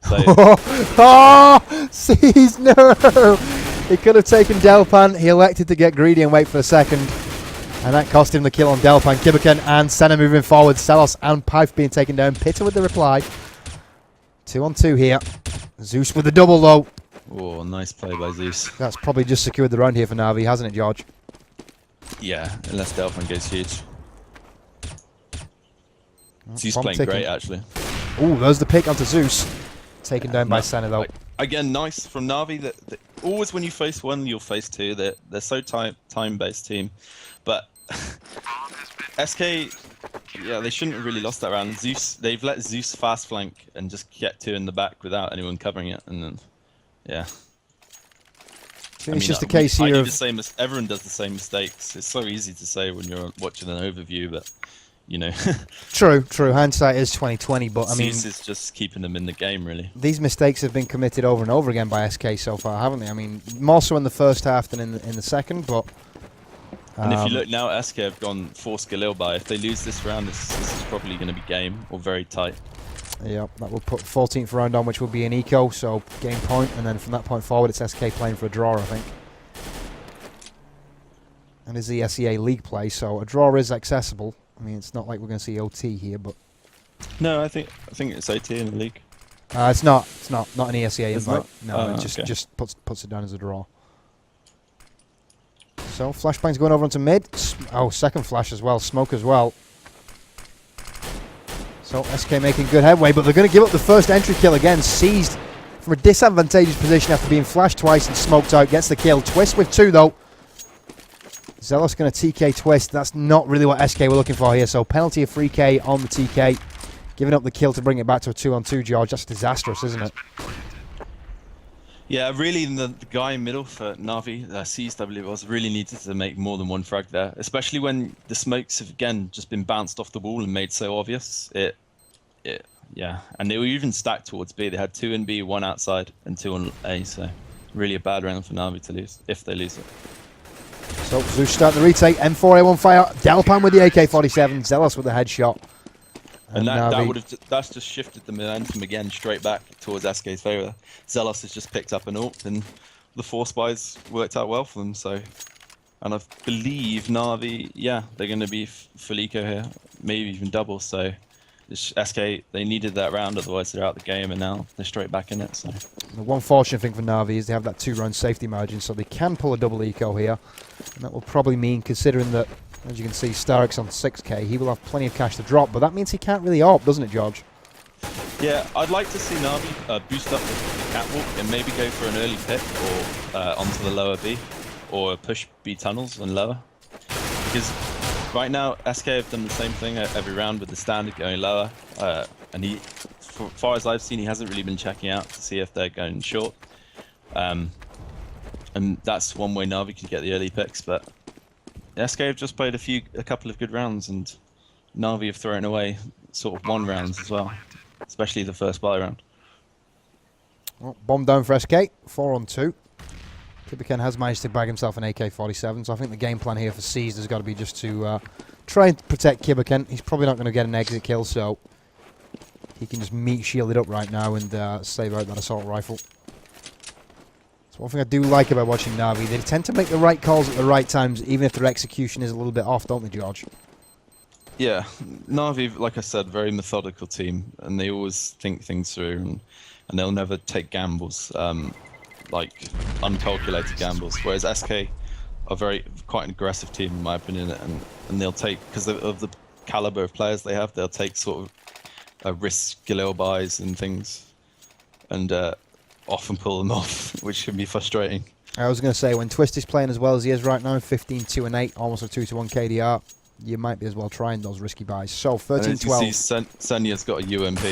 So oh, seize, no! He could have taken Delpan. He elected to get greedy and wait for a second. And that cost him the kill on Delpan. Kibiken and Senna moving forward. Selos and Pife being taken down. Pitter with the reply. 2 on 2 here. Zeus with the double though. Oh, nice play by Zeus. That's probably just secured the round here for Na'Vi, hasn't it, George? Yeah, unless Delphin goes huge. Zeus Bomb playing ticking. great, actually. Ooh, there's the pick onto Zeus. Taken down by Senna though. Again, nice from Na'Vi. That always when you face one, you'll face two. They're so time-based team, but SK, yeah, they shouldn't have really lost that round. Zeus, they've let Zeus fast flank and just get 2 in the back without anyone covering it, and then yeah. It's just a case here of everyone does the same mistakes. It's so easy to say when you're watching an overview, but you know. True. Hindsight is 20/20, but I mean, Zeus is just keeping them in the game, really. these mistakes have been committed over and over again by SK so far, haven't they? I mean, more so in the first half than in the second, but. And if you look now, SK have gone force Galil by. If they lose this round, this is probably going to be game or very tight. Yeah, that will put 14th round on, which will be an eco, so game point, and then from that point forward, it's SK playing for a draw, I think. And it's the ESEA league play, so a draw is accessible. I mean, it's not like we're going to see OT here, but No, I think it's OT in the league. it's not an ESEA It's invite. not? No, it Okay. just puts it down as a draw. So flashbang's going over onto mid. Second flash as well, smoke as well. So SK making good headway, but they're going to give up the first entry kill again. Seized from a disadvantageous position after being flashed twice and smoked out. Gets the kill. Twist with 2 though. Zealous going to TK Twist. That's not really what SK were looking for here. So penalty of 3K on the TK. Giving up the kill to bring it back to a 2 on 2, George. That's disastrous, isn't it? Yeah, really, the guy in middle for Na'Vi, CSW, was really needed to make more than one frag there, especially when the smokes have again just been bounced off the wall and made so obvious. Yeah, and they were even stacked towards B. They had 2 in B, 1 outside, and 2 on A. So really a bad round for Na'Vi to lose if they lose it. So Zeus starting the retake. M4A1 fire. Delpan with the AK-47. Zealous with the headshot. And that's just shifted the momentum again straight back towards SK's favour. Zealous has just picked up an ult, and the force buys worked out well for them. So, and I believe Na'Vi, yeah, they're going to be full eco here, maybe even double. So, SK, they needed that round, otherwise they're out the game, and now they're straight back in it. So, the one fortunate thing for Na'Vi is they have that 2-round safety margin, so they can pull a double eco here. And that will probably mean, considering that, as you can see, Starrick's on 6K, he will have plenty of cash to drop, but that means he can't really AWP, doesn't it, George? yeah, I'd like to see Na'Vi boost up the catwalk and maybe go for an early pick or onto the lower B, or push B tunnels and lower. Because right now, SK have done the same thing every round with the standard going lower, and he, as far as I've seen, he hasn't really been checking out to see if they're going short. And that's one way Na'Vi could get the early picks, but SK have just played a couple of good rounds, and Na'Vi have thrown away sort of 1 rounds as well, especially the first buy round. Well, bomb down for SK, 4 on 2. Kibiken has managed to bag himself an AK-47, so I think the game plan here for Seized has got to be just to try and protect Kibiken. He's probably not going to get an exit kill, so he can just meat shielded up right now and save out that assault rifle. So one thing I do like about watching Na'Vi, they tend to make the right calls at the right times, even if their execution is a little bit off, don't they, George? Yeah, Na'Vi, like I said, very methodical team, and they always think things through, and they'll never take gambles, like uncalculated gambles. Whereas SK are quite an aggressive team, in my opinion, and they'll take, because of the caliber of players they have, they'll take sort of risk Galil buys and things, and often pull them off, which can be frustrating. I was going to say, when Twist is playing as well as he is right now, 15, 2 and 8, almost a 2-to-1 KDR, you might be as well trying those risky buys. So 13, 12. You see, Senya's got a UMP,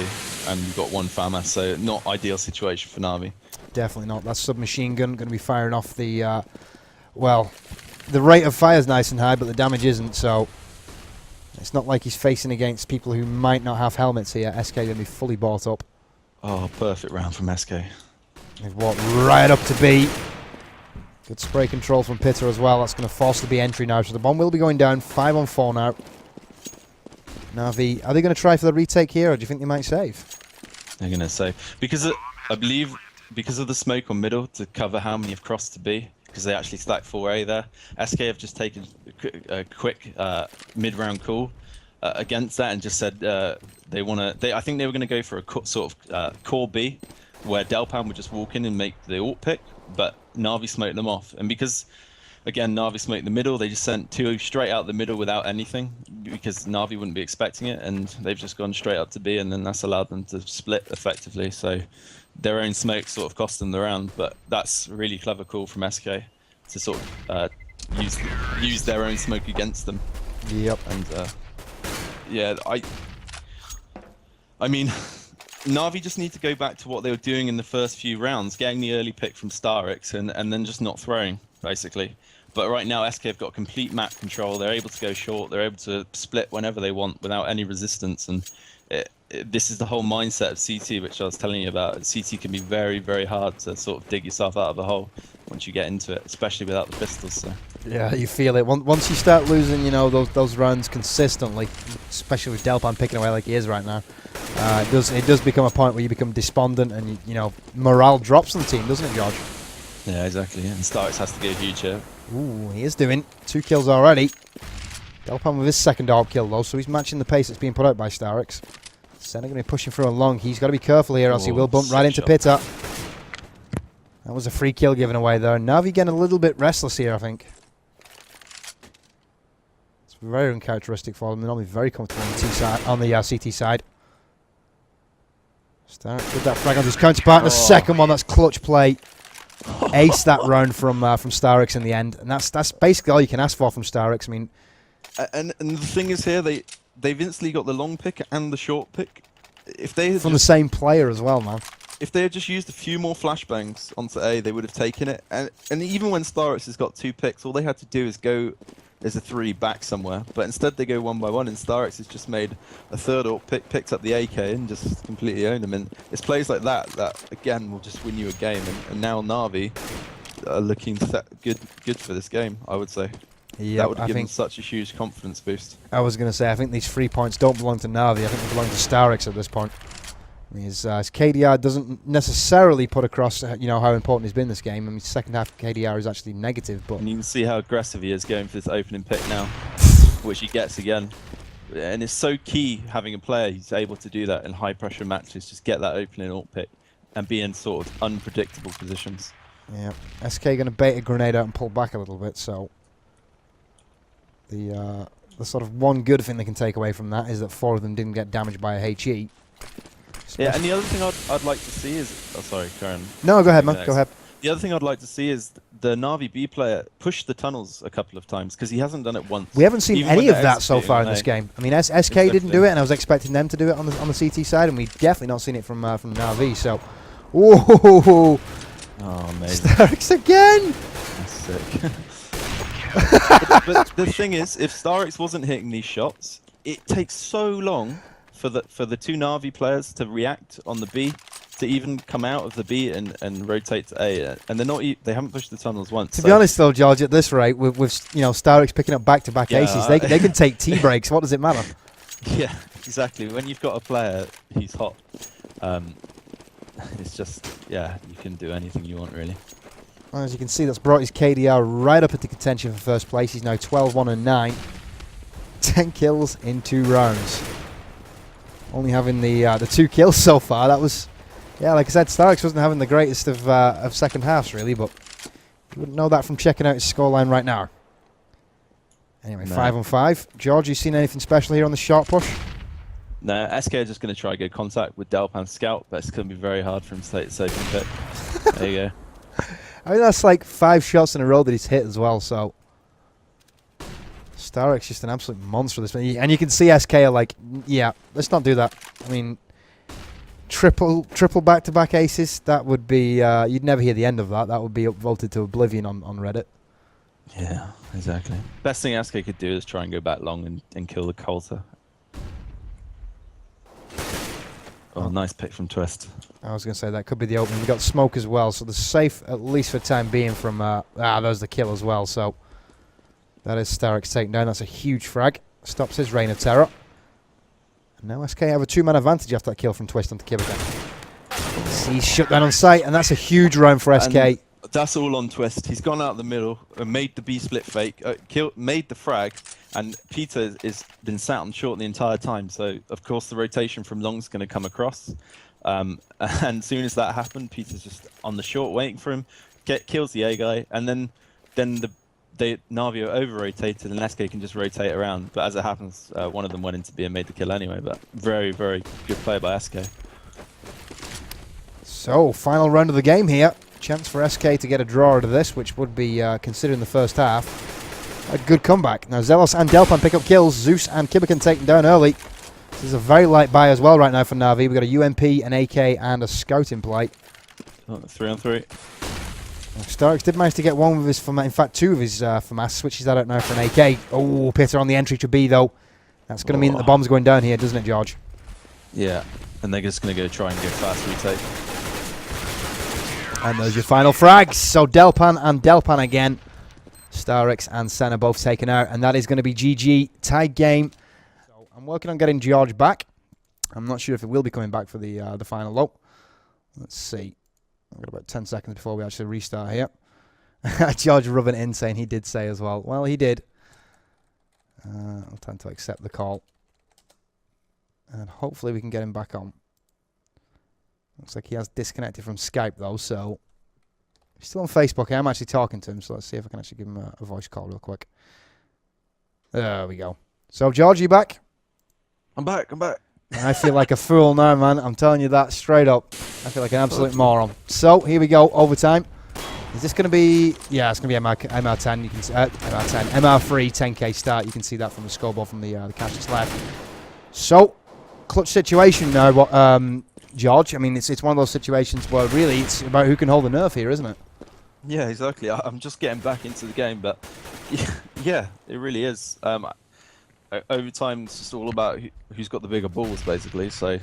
and you've got 1 FAMAS, so not ideal situation for Na'Vi. Definitely not. That submachine gun going to be firing off the, well, the rate of fire is nice and high, but the damage isn't, so it's not like he's facing against people who might not have helmets here. SK going to be fully bought up. Oh, perfect round from SK. They've walked right up to B. Good spray control from Pitter as well. That's going to force the B entry now. So the bomb will be going down. 5 on 4 now. Na'Vi, are they going to try for the retake here, or do you think they might save? They're going to save. I believe because of the smoke on middle to cover how many have crossed to B, because they actually stacked 4A there. SK have just taken a quick mid-round call against that and just said they want to. I think they were going to go for a sort of core B, where Delpan would just walk in and make the ult pick, but Na'Vi smoked them off. And because, again, Na'Vi smoked the middle, they just sent 2 straight out the middle without anything, because Na'Vi wouldn't be expecting it, and they've just gone straight up to B, and then that's allowed them to split effectively. So their own smoke sort of cost them the round, but that's a really clever call from SK to sort of use their own smoke against them. Yep. And yeah, I mean, Na'Vi just need to go back to what they were doing in the first few rounds, getting the early pick from Starix and then just not throwing, basically. But right now, SK have got complete map control. They're able to go short. They're able to split whenever they want without any resistance. And this is the whole mindset of CT, which I was telling you about. CT can be very, very hard to sort of dig yourself out of a hole once you get into it, especially without the pistols. So. Yeah, you feel it. Once you start losing, those runs consistently, especially with Delpan picking away like he is right now, it does become a point where you become despondent and morale drops on the team, doesn't it, George? Yeah, exactly. And Starix has to go huge here. Ooh, he is doing 2 kills already. Delpan with his second AWP kill though, so he's matching the pace that's being put out by Starix. Senna going to be pushing through along. He's got to be careful here, else he will bump right into Pitta. That was a free kill given away there. Na'Vi getting a little bit restless here, I think. It's very uncharacteristic for them. They're normally very comfortable on the CT side. Starix with that frag on his counterpart. And the second one, that's clutch play. Ace that round from Starix in the end, and that's basically all you can ask for from Starix. I mean, and the thing is here, they've instantly got the long pick and the short pick. If they from the same player as well, man. If they had just used a few more flashbangs onto A, they would have taken it. And even when Starix has got 2 picks, all they had to do is go as a 3 back somewhere. But instead they go 1 by 1, and Starix has just made a third ult pick, picked up the AK and just completely owned them. And it's plays like that again will just win you a game. And now Na'Vi are looking good for this game, I would say. Yeah, that would have given them such a huge confidence boost. I was going to say, I think these 3 points don't belong to Na'Vi. I think they belong to Starix at this point. His KDR doesn't necessarily put across, how important he's been this game. I mean, second half KDR is actually negative, but and you can see how aggressive he is going for this opening pick now, which he gets again. And it's so key having a player who's able to do that in high pressure matches, just get that opening ult pick and be in sort of unpredictable positions. Yeah, SK going to bait a grenade out and pull back a little bit. So the sort of one good thing they can take away from that is that 4 of them didn't get damaged by a HE. Yeah, and the other thing I'd like to see is... Oh, sorry, Karen. No, go ahead, man. Go ahead. The other thing I'd like to see is the Na'Vi B player push the tunnels a couple of times, because he hasn't done it once. We haven't seen any of that so far in this game. I mean, SK didn't do it, and I was expecting them to do it on the CT side, and we've definitely not seen it from Na'Vi, so... Whoa! Oh, amazing. Starix again! That's sick. but the thing is, if Starix wasn't hitting these shots, it takes so long for the 2 Na'Vi players to react on the B, to even come out of the B and rotate to A, and they haven't pushed the tunnels once. To be honest though, George, at this rate, with Starix picking up back-to-back aces, they can take tea breaks. What does it matter? Yeah, exactly. When you've got a player who's hot, it's just, yeah, you can do anything you want, really. Well, as you can see, that's brought his KDR right up into contention for first place. He's now 12-1-9. 10 kills in 2 rounds. Only having the 2 kills so far. That was, yeah, like I said, Starix wasn't having the greatest of second halves, really, but you wouldn't know that from checking out his scoreline right now. Anyway, no. 5-on-5. George, you seen anything special here on the short push? No, SK are just going to try to get contact with Delpan Scout, but it's going to be very hard for him to take the second pick. There you go. I mean, that's like 5 shots in a row that he's hit as well, so... Starix just an absolute monster this one. And you can see SK are like, yeah, let's not do that. I mean, triple back-to-back aces, that would be... you'd never hear the end of that. That would be upvoted to oblivion on Reddit. Yeah, exactly. Best thing SK could do is try and go back long and kill the Coulter. Oh, nice pick from Twist. I was going to say that could be the opening. We got smoke as well, so the safe, at least for the time being, from... there's the kill as well, so... That is Starix taken down. That's a huge frag. Stops his reign of terror. And now SK have a 2-man advantage after that kill from Twist onto Kibigan. He's shut down on sight, and that's a huge round for SK. And That's all on Twist. He's gone out the middle and made the B split fake, made the frag, and Peter has been sat on short the entire time. So of course the rotation from long's going to come across, and as soon as that happened, Peter's just on the short waiting for him, kills the A guy, and then Na'Vi over rotated, and SK can just rotate around. But as it happens, one of them went into B and made the kill anyway. But very, very good play by SK. So final round of the game here. Chance for SK to get a draw out of this, which would be considered in the first half. A good comeback. Now Zelos and Delpan pick up kills. Zeus and Kibikan taken down early. This is a very light buy as well right now for Na'Vi. We've got a UMP, an AK, and a scout in play. 3-on-3. Starks did manage to get one with his, in fact, two of his FAMAS. Switches that out now for an AK. Oh, Peter on the entry to B though. That's going to mean that the bomb's going down here, doesn't it, George? Yeah, and they're just going to go try and go fast retake. And those are your final frags. So Delpan and Delpan again. Starix and Senna both taken out. And that is going to be GG. Tied game. So I'm working on getting George back. I'm not sure if it will be coming back for the final though. Let's see. I've got about 10 seconds before we actually restart here. George rubbing it in saying he did say as well. Well, he did. I'll tend to accept the call. And hopefully we can get him back on. Looks like he has disconnected from Skype though, so he's still on Facebook. I'm actually talking to him, so let's see if I can actually give him a voice call real quick. There we go. So George, you back? I'm back. I feel like a fool now, man. I'm telling you that straight up. I feel like an absolute moron. So here we go, overtime. Is this going to be? Yeah, it's going to be MR10. You can MR10, MR3, 10k start. You can see that from the scoreboard from the catcher's left. So clutch situation now. George, I mean, it's one of those situations where really it's about who can hold the nerve here, isn't it? Yeah, exactly. I'm just getting back into the game, but yeah, it really is. Overtime, it's just all about who's got the bigger balls, basically. So,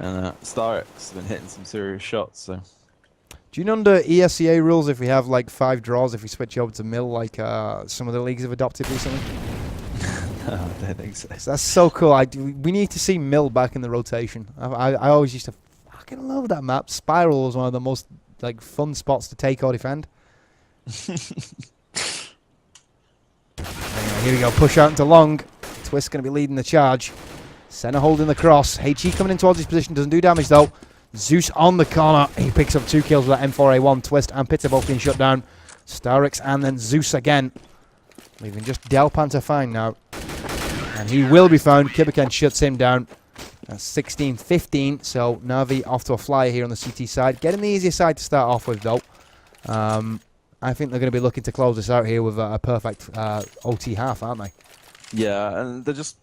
and Starix has been hitting some serious shots. So, do you know under ESEA rules if we have like 5 draws, if we switch over to mill, like some of the leagues have adopted recently? No, I don't think so. That's so cool. We need to see mill back in the rotation. I always used to fucking love that map. Spiral was one of the most like fun spots to take or defend. Anyway, here we go. Push out into long. Twist going to be leading the charge. Senna holding the cross. HE coming in towards his position. Doesn't do damage though. Zeus on the corner. He picks up 2 kills with that M4A1. Twist and Pitta both being shut down. Starix and then Zeus again. Leaving just Delpan to find now. And he will be found. Kibikan shuts him down. 16-15. So Na'Vi off to a flyer here on the CT side. Getting the easier side to start off with though. I think they're going to be looking to close this out here with a perfect OT half, aren't they? Yeah, and they just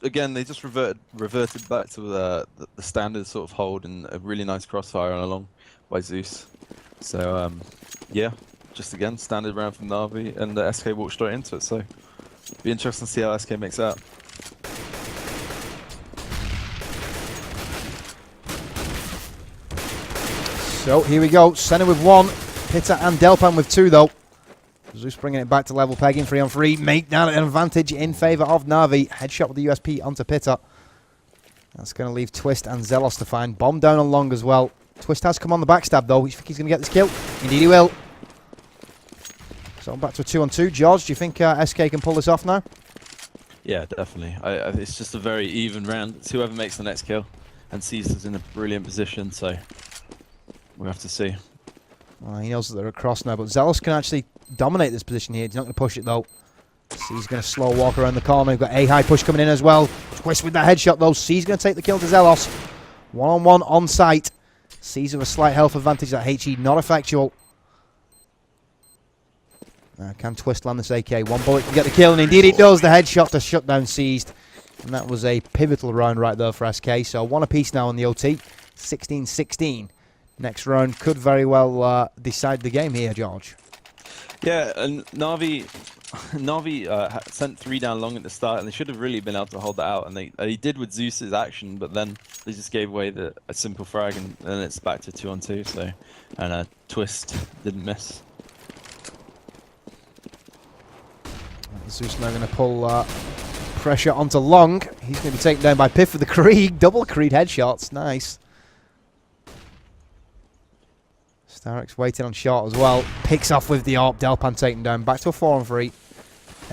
reverted back to the standard sort of hold and a really nice crossfire on along by Zeus. So yeah, just again standard round from Na'Vi, and the SK walked straight into it. So be interesting to see how SK makes out. So here we go. Senna with 1, Pitta and Delpan with 2 though. Zeus bringing it back to level pegging, 3-on-3. Make that an advantage in favour of Na'Vi. Headshot with the USP onto Pitta. That's going to leave Twist and Zelos to find. Bomb down on long as well. Twist has come on the backstab though. You think he's going to get this kill? Indeed he will. So back to a 2-on-2. George, do you think SK can pull this off now? Yeah, definitely. It's just a very even round. It's whoever makes the next kill. And Caesar's in a brilliant position, so we'll have to see. Well, he knows that they're across now, but Zelos can actually dominate this position here. He's not going to push it though. C's going to slow walk around the corner. We've got a high push coming in as well. Twist with that headshot though. C's going to take the kill to Zelos. 1-on-1 on site. C's with a slight health advantage. That HE not effectual. Can Twist land this AK? 1 bullet can get the kill, and indeed it does. The headshot to shut down Seized. And that was a pivotal round right there for SK. So 1 apiece now on the OT. 16-16. Next round could very well decide the game here, George. Yeah, and Na'Vi sent 3 down long at the start, and they should have really been able to hold that out. And they did with Zeus's action, but then they just gave away a simple frag, and then it's back to 2-on-2. So, and Twist didn't miss. Zeus now going to pull pressure onto long. He's going to be taken down by Piff with the Krieg. Double Krieg headshots. Nice. Starix waiting on shot as well. Picks off with the AWP. Delpan taken down. Back to a 4-on-3.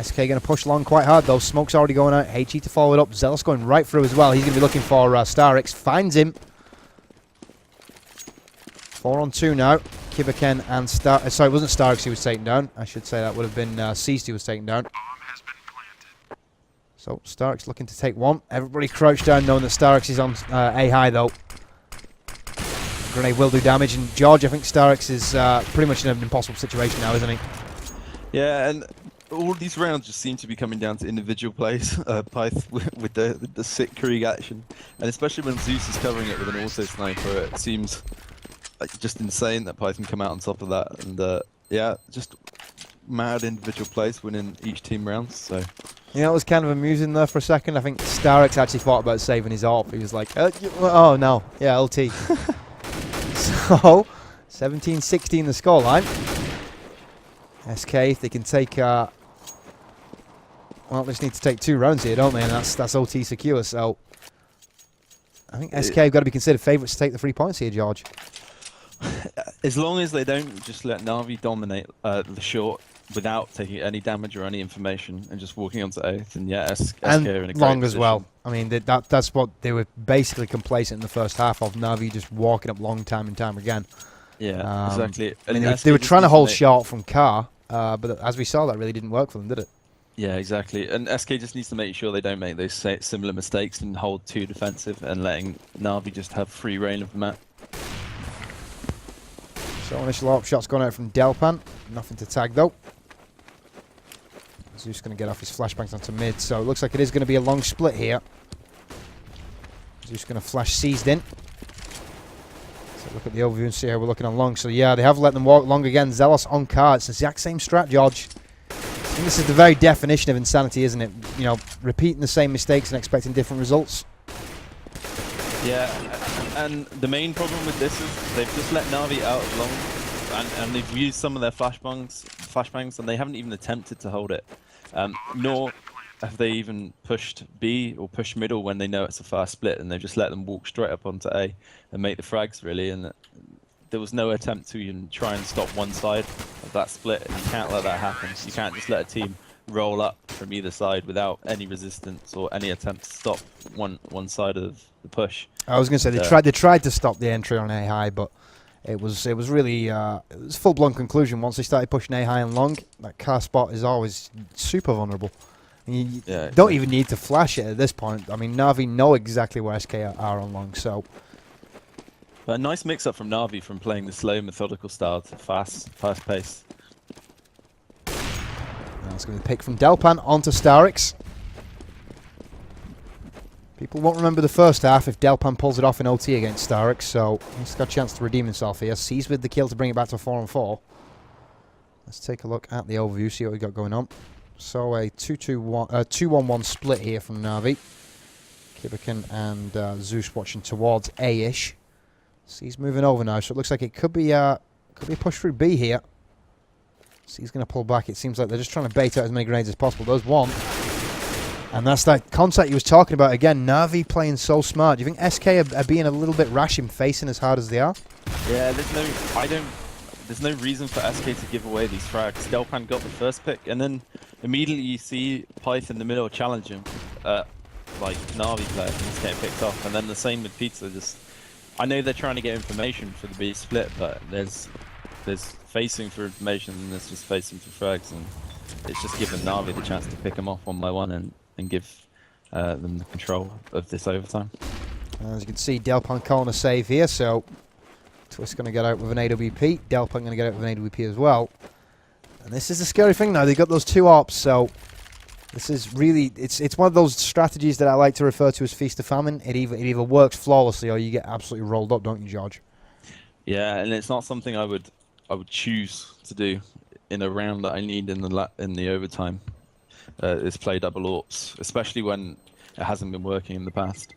SK going to push long quite hard though. Smoke's already going out. HE to follow it up. Zealous going right through as well. He's going to be looking for Starix. Finds him. 4-on-2 now. Kibaken and sorry, it wasn't Starix who was taken down. I should say that would have been Seized who was taken down. So Starix looking to take one. Everybody crouched down knowing that Starix is on A high though. Grenade will do damage, and George, I think Starix is pretty much in an impossible situation now, isn't he? Yeah, and all these rounds just seem to be coming down to individual plays. Pyth with the sick Krieg action, and especially when Zeus is covering it with an auto sniper, it seems like just insane that Pyth can come out on top of that. And yeah, just mad individual plays winning each team rounds. So. You know, it was kind of amusing there for a second. I think Starix actually thought about saving his AWP. He was like, oh no, yeah, LT. So, 17-16 the scoreline. SK, if they can take, well, they just need to take 2 rounds here, don't they? And that's OT secure. So, I think SK have got to be considered favourites to take the 3 points here, George. As long as they don't just let Na'Vi dominate the short without taking any damage or any information and just walking onto A, then yeah, SK are in a great long as position. well. I mean, that's what they were basically complacent in the first half of, Na'Vi just walking up long time and time again. Yeah, exactly. I mean, they were trying to hold short from Car, but as we saw, that really didn't work for them, did it? Yeah, exactly. And SK just needs to make sure they don't make those similar mistakes and hold too defensive and letting Na'Vi just have free reign of the map. So initial AWP shots gone out from Delpan. Nothing to tag though. Zeus going to get off his flashbangs onto mid, so it looks like it is going to be a long split here. Zeus going to flash Seized in. So look at the overview and see how we're looking on long. So yeah, they have let them walk long again. Zealous on car. It's the exact same strat, George. I think this is the very definition of insanity, isn't it? You know, repeating the same mistakes and expecting different results. Yeah, and the main problem with this is they've just let Na'Vi out of long, and they've used some of their flashbangs, and they haven't even attempted to hold it. Nor have they even pushed B or pushed middle when they know it's a fast split, and they've just let them walk straight up onto A and make the frags, really. And there was no attempt to even try and stop one side of that split, and you can't let that happen. You can't just let a team roll up from either side without any resistance or any attempt to stop one side of the push. I was going to say they tried to stop the entry on A high, but it was really it was full blown conclusion once they started pushing A high and long. That car spot is always super vulnerable. And you don't even need to flash it at this point. I mean, Na'Vi know exactly where SK are on long, so. But a nice mix up from Na'Vi from playing the slow, methodical style to fast pace. That's going to be picked from Delpan onto Starix. People won't remember the first half if Delpan pulls it off in OT against Starix, so he's got a chance to redeem himself here. Sees with the kill to bring it back to 4-on-4. Let's take a look at the overview, see what we got going on. So a 2-1-1 split here from Na'Vi. Kibaken and Zeus watching towards A-ish. He's moving over now, so it looks like it could be a push through B here. So he's going to pull back. It seems like they're just trying to bait out as many grenades as possible. There's one. And that's that contact he was talking about again. Na'Vi playing so smart. Do you think SK are being a little bit rash in facing as hard as they are? Yeah, there's no reason for SK to give away these frags. Delpan got the first pick, and then immediately you see Pyth in the middle challenge him, like Na'Vi player, and he's getting picked off. And then the same with Pizza. I know they're trying to get information for the B split, but there's facing for information and there's just facing for frags, and it's just giving Na'Vi the chance to pick them off one by one and give them the control of this overtime. As you can see, Delpan calling a save here, so Twist going to get out with an AWP. Delpan going to get out with an AWP as well. And this is the scary thing now. They've got those 2 AWPs, so this is really, it's one of those strategies that I like to refer to as feast or famine. It either works flawlessly or you get absolutely rolled up, don't you, George? Yeah, and it's not something I would choose to do in a round that I need in the overtime. Is play double AWPs, especially when it hasn't been working in the past.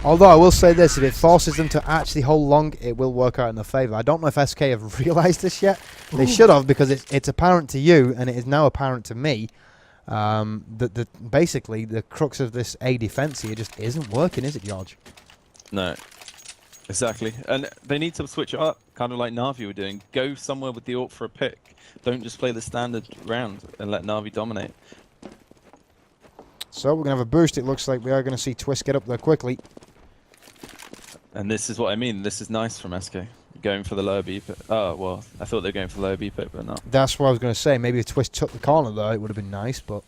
Although I will say this, if it forces them to actually hold long, it will work out in their favour. I don't know if SK have realised this yet. They should have, because it's apparent to you, and it is now apparent to me, that basically the crux of this A defence here just isn't working, is it, George? No. Exactly, and they need to switch it up, kind of like Na'Vi were doing. Go somewhere with the AWP for a pick. Don't just play the standard round and let Na'Vi dominate. So we're going to have a boost. It looks like we are going to see Twist get up there quickly. And this is what I mean. This is nice from SK. Going for the lower B pick. Oh, well, I thought they were going for the lower B pick, but not. That's what I was going to say. Maybe if Twist took the corner there, it would have been nice, but...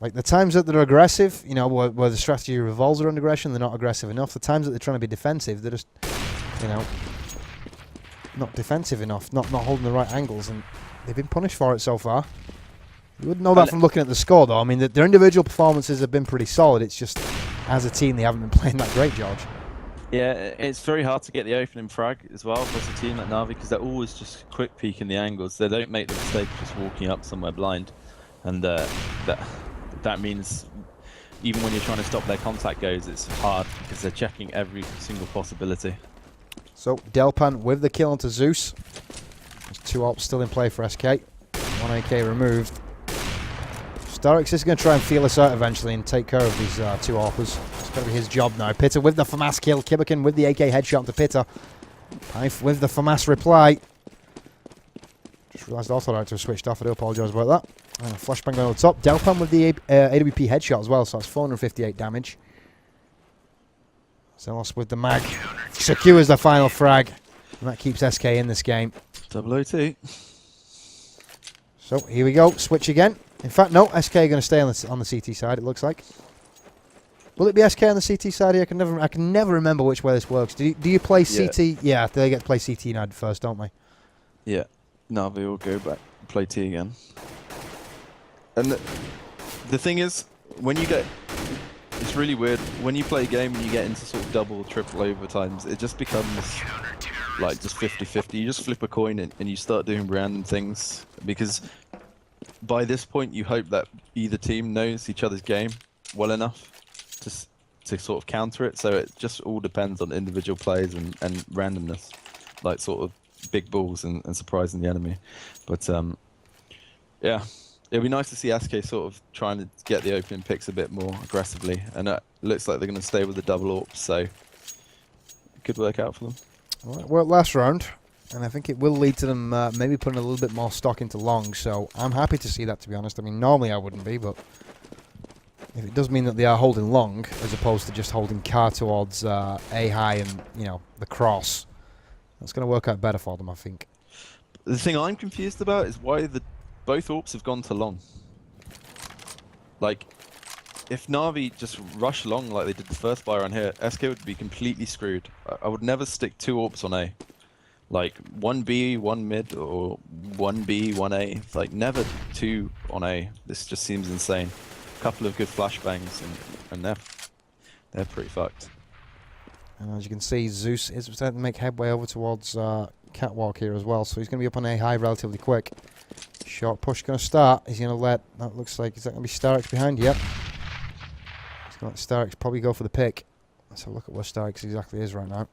Like, the times that they're aggressive, you know, where the strategy revolves around aggression, they're not aggressive enough. The times that they're trying to be defensive, they're just, you know, not defensive enough, not holding the right angles, and they've been punished for it so far. You wouldn't know that from looking at the score, though. I mean, their individual performances have been pretty solid. It's just, as a team, they haven't been playing that great, George. Yeah, it's very hard to get the opening frag as well for a team like Na'Vi, because they're always just quick peeking the angles. They don't make the mistake of just walking up somewhere blind, and that means even when you're trying to stop their contact goes, it's hard because they're checking every single possibility. So, Delpan with the kill onto Zeus. There's 2 AWPs still in play for SK. 1 AK removed. Starix is going to try and feel us out eventually and take care of these 2 AWPers. It's going to be his job now. Pitta with the FAMAS kill. Kibikin with the AK headshot onto Pitta. Pife with the FAMAS reply. Just realised the auto director switched off. I do apologise about that. Flashbang on the top. Delpan with the AWP headshot as well, so that's 458 damage. Zelos with the mag. Secures the final frag. And that keeps SK in this game. Double OT. So here we go. Switch again. In fact, no. SK are going to stay on the CT side, it looks like. Will it be SK on the CT side here? I can never remember which way this works. Do you play CT? Yeah, they get to play CT now first, don't they? Yeah. Na'Vi will go back and play T again. And the thing is, when you get... It's really weird. When you play a game and you get into sort of double, triple overtimes, it just becomes like just 50-50. You just flip a coin and you start doing random things. Because by this point, you hope that either team knows each other's game well enough to sort of counter it. So it just all depends on individual plays and randomness. Like sort of big balls and surprising the enemy. But yeah. It'd be nice to see SK sort of trying to get the opening picks a bit more aggressively, and it looks like they're going to stay with the double AWP, so it could work out for them. All right, we're at last round, and I think it will lead to them maybe putting a little bit more stock into long, so I'm happy to see that, to be honest. I mean, normally I wouldn't be, but if it does mean that they are holding long, as opposed to just holding car towards A high and, you know, the cross, that's going to work out better for them, I think. The thing I'm confused about is why both AWPs have gone to long. Like, if Na'Vi just rush long like they did the first buy around here, SK would be completely screwed. I would never stick 2 AWPs on A. Like, 1B, 1 mid, or 1B, 1A. Like, never 2 on A. This just seems insane. A couple of good flashbangs, and they're pretty fucked. And as you can see, Zeus is starting to make headway over towards Catwalk here as well, so he's going to be up on A high relatively quick. Short push going to start. He's going to let, that looks like, is that going to be Starix behind? Yep. He's going to let Starix probably go for the pick. Let's have a look at where Starix exactly is right now.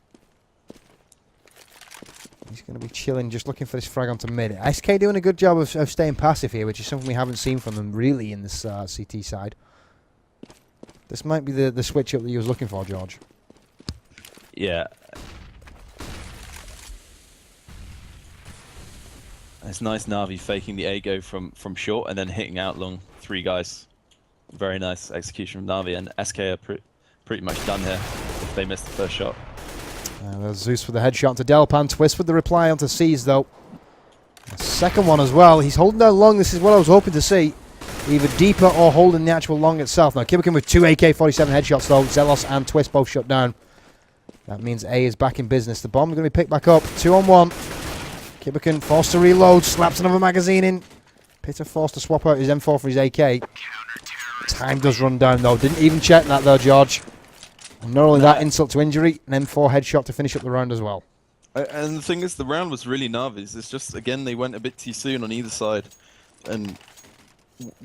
He's going to be chilling, just looking for this frag onto mid. SK doing a good job of staying passive here, which is something we haven't seen from them really in this CT side. This might be the switch up that you was looking for, George. Yeah. It's nice Na'Vi faking the A go from short and then hitting out long 3 guys. Very nice execution from Na'Vi, and SK are pretty much done here if they miss the first shot. There's Zeus with the headshot to Delpan. Twist with the reply onto C's though. The second one as well. He's holding down long. This is what I was hoping to see. Either deeper or holding the actual long itself. Now Kibikin with 2 AK-47 headshots though. Zelos and Twist both shut down. That means A is back in business. The bomb is going to be picked back up. 2 on 1. Kibikin forced to reload, slaps another magazine in. Pitta forced to swap out his M4 for his AK. Time does run down though. Didn't even check that though, George. And not only that, insult to injury, an M4 headshot to finish up the round as well. And the thing is, the round was really Na'Vi's. It's just, again, they went a bit too soon on either side. And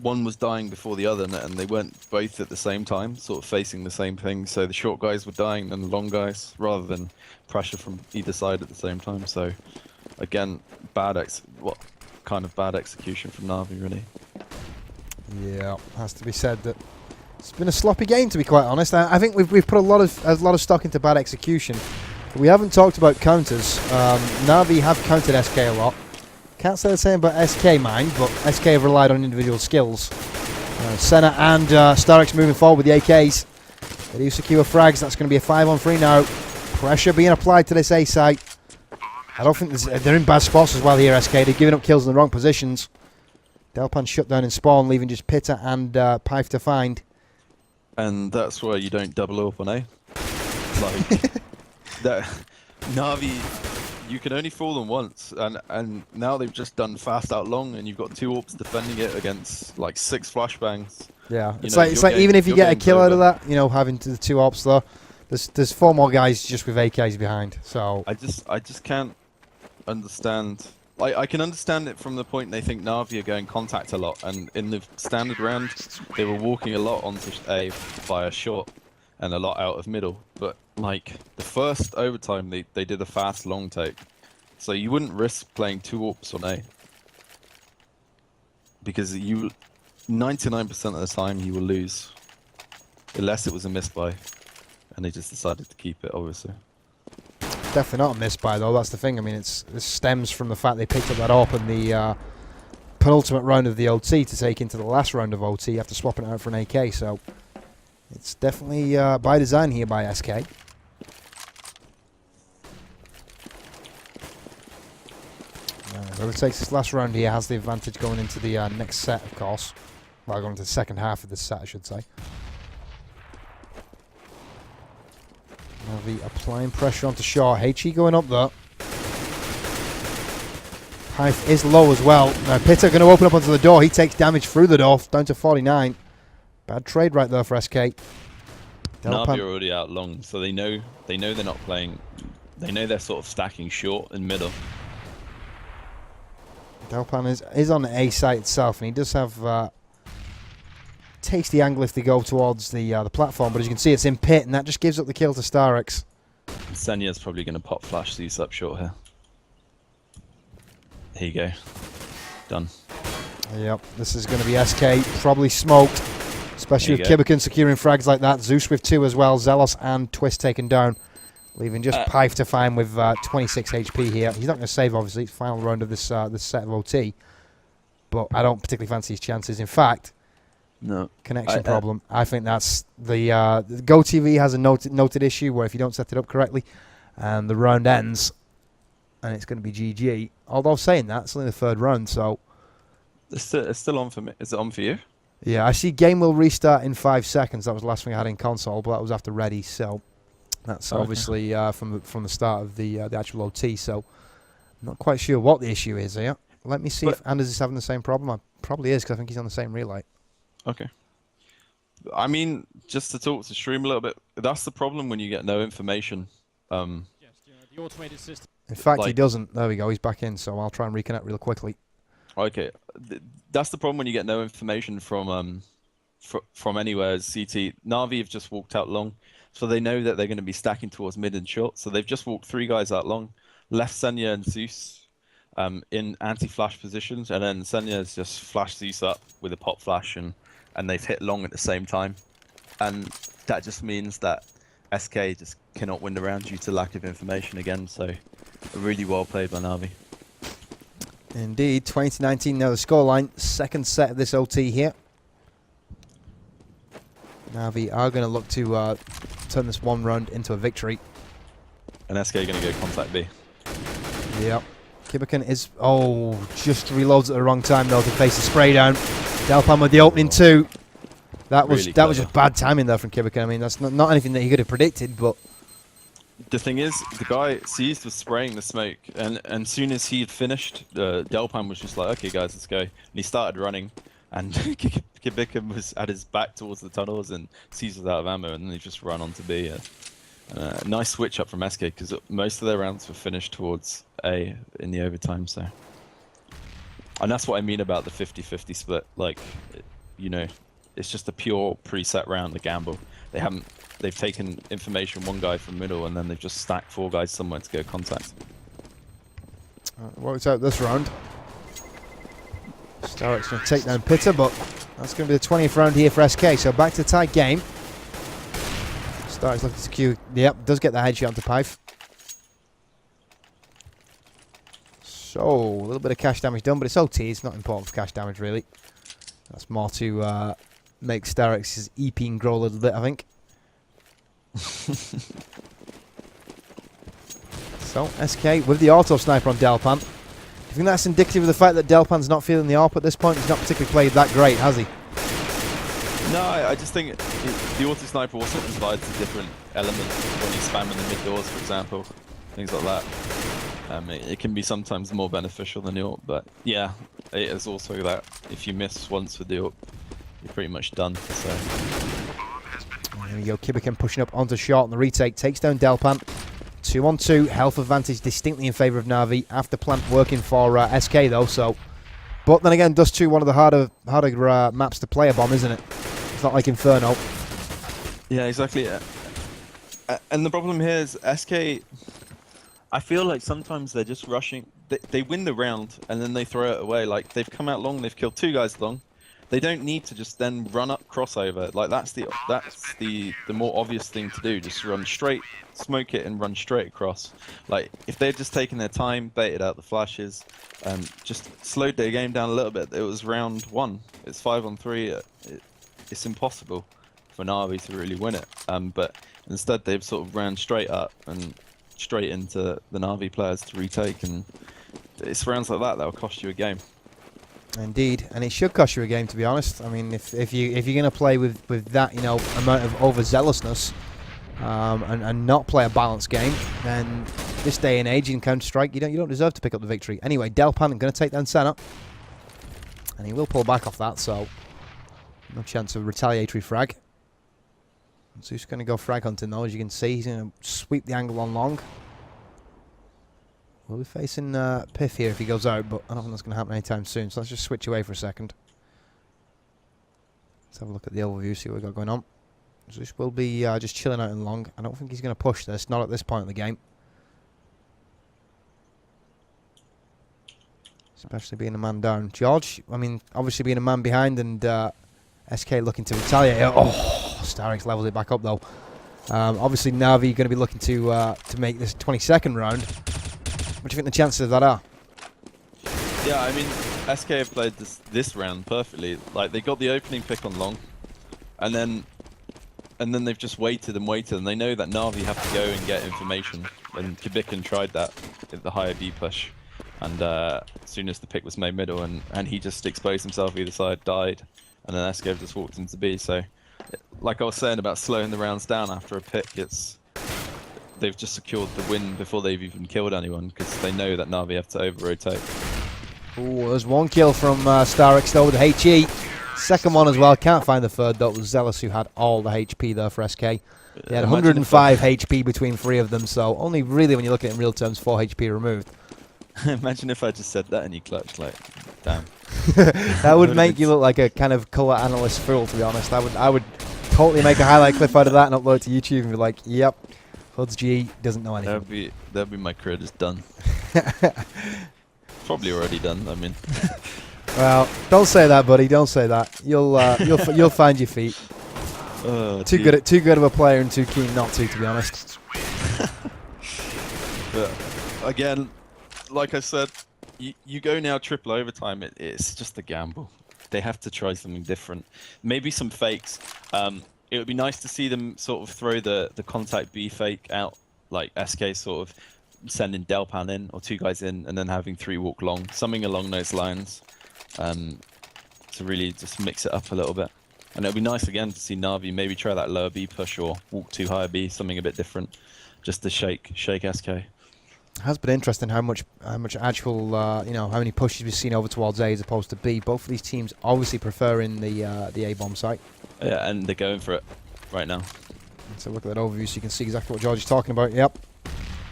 one was dying before the other, and they weren't both at the same time, sort of facing the same thing. So the short guys were dying and the long guys, rather than pressure from either side at the same time. So, again, bad execution from Na'Vi, really. Yeah, has to be said that It's been a sloppy game, to be quite honest. I think we've put a lot of stock into bad execution. But we haven't talked about counters. Na'Vi have countered SK a lot. Can't say the same about SK, mind, but SK have relied on individual skills. Senna and Starix moving forward with the AKs. They do secure frags. That's going to be a 5-on-3 now. Pressure being applied to this A site. I don't think they're in bad spots as well here, SK. They're giving up kills in the wrong positions. Delpan shut down in spawn, leaving just Pitta and Pife to find. And that's why you don't double up on A. Like, that Na'Vi, you can only fool them once, and now they've just done fast out long, and you've got 2 AWPs defending it against like 6 flashbangs. Yeah, it's like even if you get a kill out of that, you know, having the 2 AWPs though, there's 4 more guys just with AKs behind. So I just can't understand. I can understand it from the point they think Na'Vi are going contact a lot, and in the standard round they were walking a lot onto A via short and a lot out of middle. But like the first overtime they did a fast long take, so you wouldn't risk playing 2 AWPs on A, because 99% of the time you will lose, unless it was a misbuy, and they just decided to keep it, obviously. definitely not a misbuy though, that's the thing. I mean, this stems from the fact they picked up that AWP in the penultimate round of the OT to take into the last round of OT after swapping it out for an AK, so it's definitely by design here by SK. Whoever takes this last round here has the advantage going into the next set, of course. Well, going into the second half of this set, I should say. Navi applying pressure onto Shaw. HE going up though. Pife is low as well. Now Pitta going to open up onto the door. He takes damage through the door, down to 49. Bad trade right there for SK. Navi are already out long, so they know they're not playing. They know they're sort of stacking short and middle. Delpan is on the A site itself, and he does have tasty angle if they go towards the platform, but as you can see it's in pit, and that just gives up the kill to Starix. Senya's probably going to pop flash these up short here. Here you go. Done. Yep, this is going to be SK, probably smoked, especially with Kibican securing frags like that. Zeus with 2 as well, Zelos and Twist taken down, leaving just Pife to find with 26 HP here. He's not going to save, obviously. It's final round of this this set of OT, but I don't particularly fancy his chances. In fact, no connection problem. I think that's the GoTV has a noted issue where if you don't set it up correctly, and the round ends, and it's going to be GG. Although saying that, it's only the 3rd round, so it's still on for me. Is it on for you? Yeah, I see game will restart in 5 seconds. That was the last thing I had in console, but that was after ready, so that's obviously from the start of the actual OT. So I'm not quite sure what the issue is here. Let me see if Anders is having the same problem. I probably is, because I think he's on the same relay. Okay. I mean, just to talk to Stream a little bit, that's the problem when you get no information. The automated system. In fact, he doesn't. There we go. He's back in, so I'll try and reconnect real quickly. Okay. That's the problem when you get no information from anywhere. CT Na'Vi have just walked out long, so they know that they're going to be stacking towards mid and short. So they've just walked 3 guys out long, left Senya and Zeus in anti-flash positions, and then Senya's just flashed Zeus up with a pop flash, and they've hit long at the same time, and that just means that SK just cannot win the round due to lack of information again. So really well played by Na'Vi. Indeed, 2019 now the scoreline. 2nd set of this OT here. Na'Vi are going to look to turn this 1 round into a victory. And SK going to go contact B. Yep. Kibican is... Oh, just reloads at the wrong time though to face the spray down. Delpan with the opening 2. That was Really just bad timing there from Kibican. I mean, that's not anything that he could have predicted, but... The thing is, the guy Seized was spraying the smoke, and as soon as he had finished, Delpan was just like, okay guys, let's go. And he started running, and Kibican was at his back towards the tunnels, and Seized was out of ammo, and then he just ran on to B. Nice switch up from SK, because most of their rounds were finished towards A in the overtime, so... And that's what I mean about the 50-50 split. Like, you know, it's just a pure preset round, a gamble. They've taken information, 1 guy from middle, and then they've just stacked 4 guys somewhere to go contact. Worked out this round. Starix going to take down Pitta, but That's going to be the 20th round here for SK. So back to the tight game. Starks looking to Q. Yep, does get the headshot onto Pife. So a little bit of cash damage done, but it's OT. It's not important for cash damage really. That's more to make Starks' EP grow a little bit, I think. So SK with the auto sniper on Delpan. Do you think that's indicative of the fact that Delpan's not feeling the AWP at this point? He's not particularly played that great, has he? No, I just think the auto sniper also provides a different element when you spam in the mid doors, for example, things like that. It can be sometimes more beneficial than the AWP, but yeah, it is also that if you miss once with the AWP, you're pretty much done. So there we go. Kibikin pushing up onto short on the retake, takes down Delpan. 2-on-2, health advantage distinctly in favour of Na'Vi. After plant working for SK though, so. But then again, Dust 2 one of the harder maps to play a bomb, isn't it? It's not like Inferno. yeah, exactly. And the problem here is SK. I feel like sometimes they're just rushing. They win the round and then they throw it away. Like they've come out long, they've killed 2 guys long. They don't need to just then run up crossover. Like that's the more obvious thing to do. Just run straight, smoke it, and run straight across. Like if they'd just taken their time, baited out the flashes, and just slowed their game down a little bit. It was round 1. It's 5-on-3. It's impossible for Na'Vi to really win it. But instead they've sort of ran straight up and straight into the Na'Vi players to retake, and it's rounds like that that'll cost you a game. Indeed, and it should cost you a game, to be honest. I mean, if you're going to play with that amount of overzealousness and not play a balanced game, then this day and age in Counter-Strike, you don't deserve to pick up the victory. Anyway, Delpan going to take down Senna, and he will pull back off that, so no chance of retaliatory frag. Zeus going to go frag hunting though, as you can see. He's going to sweep the angle on long. We'll be facing Piff here if he goes out, but I don't think that's going to happen anytime soon. So let's just switch away for a second. Let's have a look at the overview, see what we've got going on. Zeus will be just chilling out in long. I don't think he's going to push this, not at this point in the game. Especially being a man down. George, I mean, obviously being a man behind and SK looking to retaliate. Oh, Starix levels it back up though. Obviously Na'Vi going to be looking to make this 22nd round. What do you think the chances of that are? Yeah, I mean, SK have played this round perfectly. Like they got the opening pick on long, and then they've just waited, and they know that Na'Vi have to go and get information. And Kibikin tried that with the higher B push, and as soon as the pick was made middle, and he just exposed himself either side, died, and then SK just walked into B. So, like I was saying about slowing the rounds down after a pick, they've just secured the win before they've even killed anyone, because they know that Na'Vi have to over-rotate. Ooh, there's one kill from Starix though with the HE. Second one as well, can't find the third though. It was Zealous who had all the HP there for SK. They had 105 HP between 3 of them, so only really when you look at it in real terms, 4 HP removed. Imagine if I just said that and you clutched, like, damn. That would make you look like a kind of colour analyst fool, to be honest. I would totally make a highlight clip out of that and upload it to YouTube and be like, yep. Huds G doesn't know anything. That'd be my career just done. Probably already done. I mean, well, don't say that, buddy. Don't say that. You'll find your feet. Too good of a player and too keen not to be honest. But again, like I said, you go now triple overtime. It's just a gamble. They have to try something different. Maybe some fakes. It would be nice to see them sort of throw the contact B fake out, like SK sort of sending Delpan in or 2 guys in and then having 3 walk long, something along those lines, to really just mix it up a little bit. And it would be nice again to see Na'Vi maybe try that lower B push or walk 2 higher B, something a bit different, just to shake SK. It has been interesting how much actual how many pushes we've seen over towards A as opposed to B. Both of these teams obviously preferring the A bomb site. Yeah, and they're going for it right now. So look at that overview so you can see exactly what George is talking about. Yep.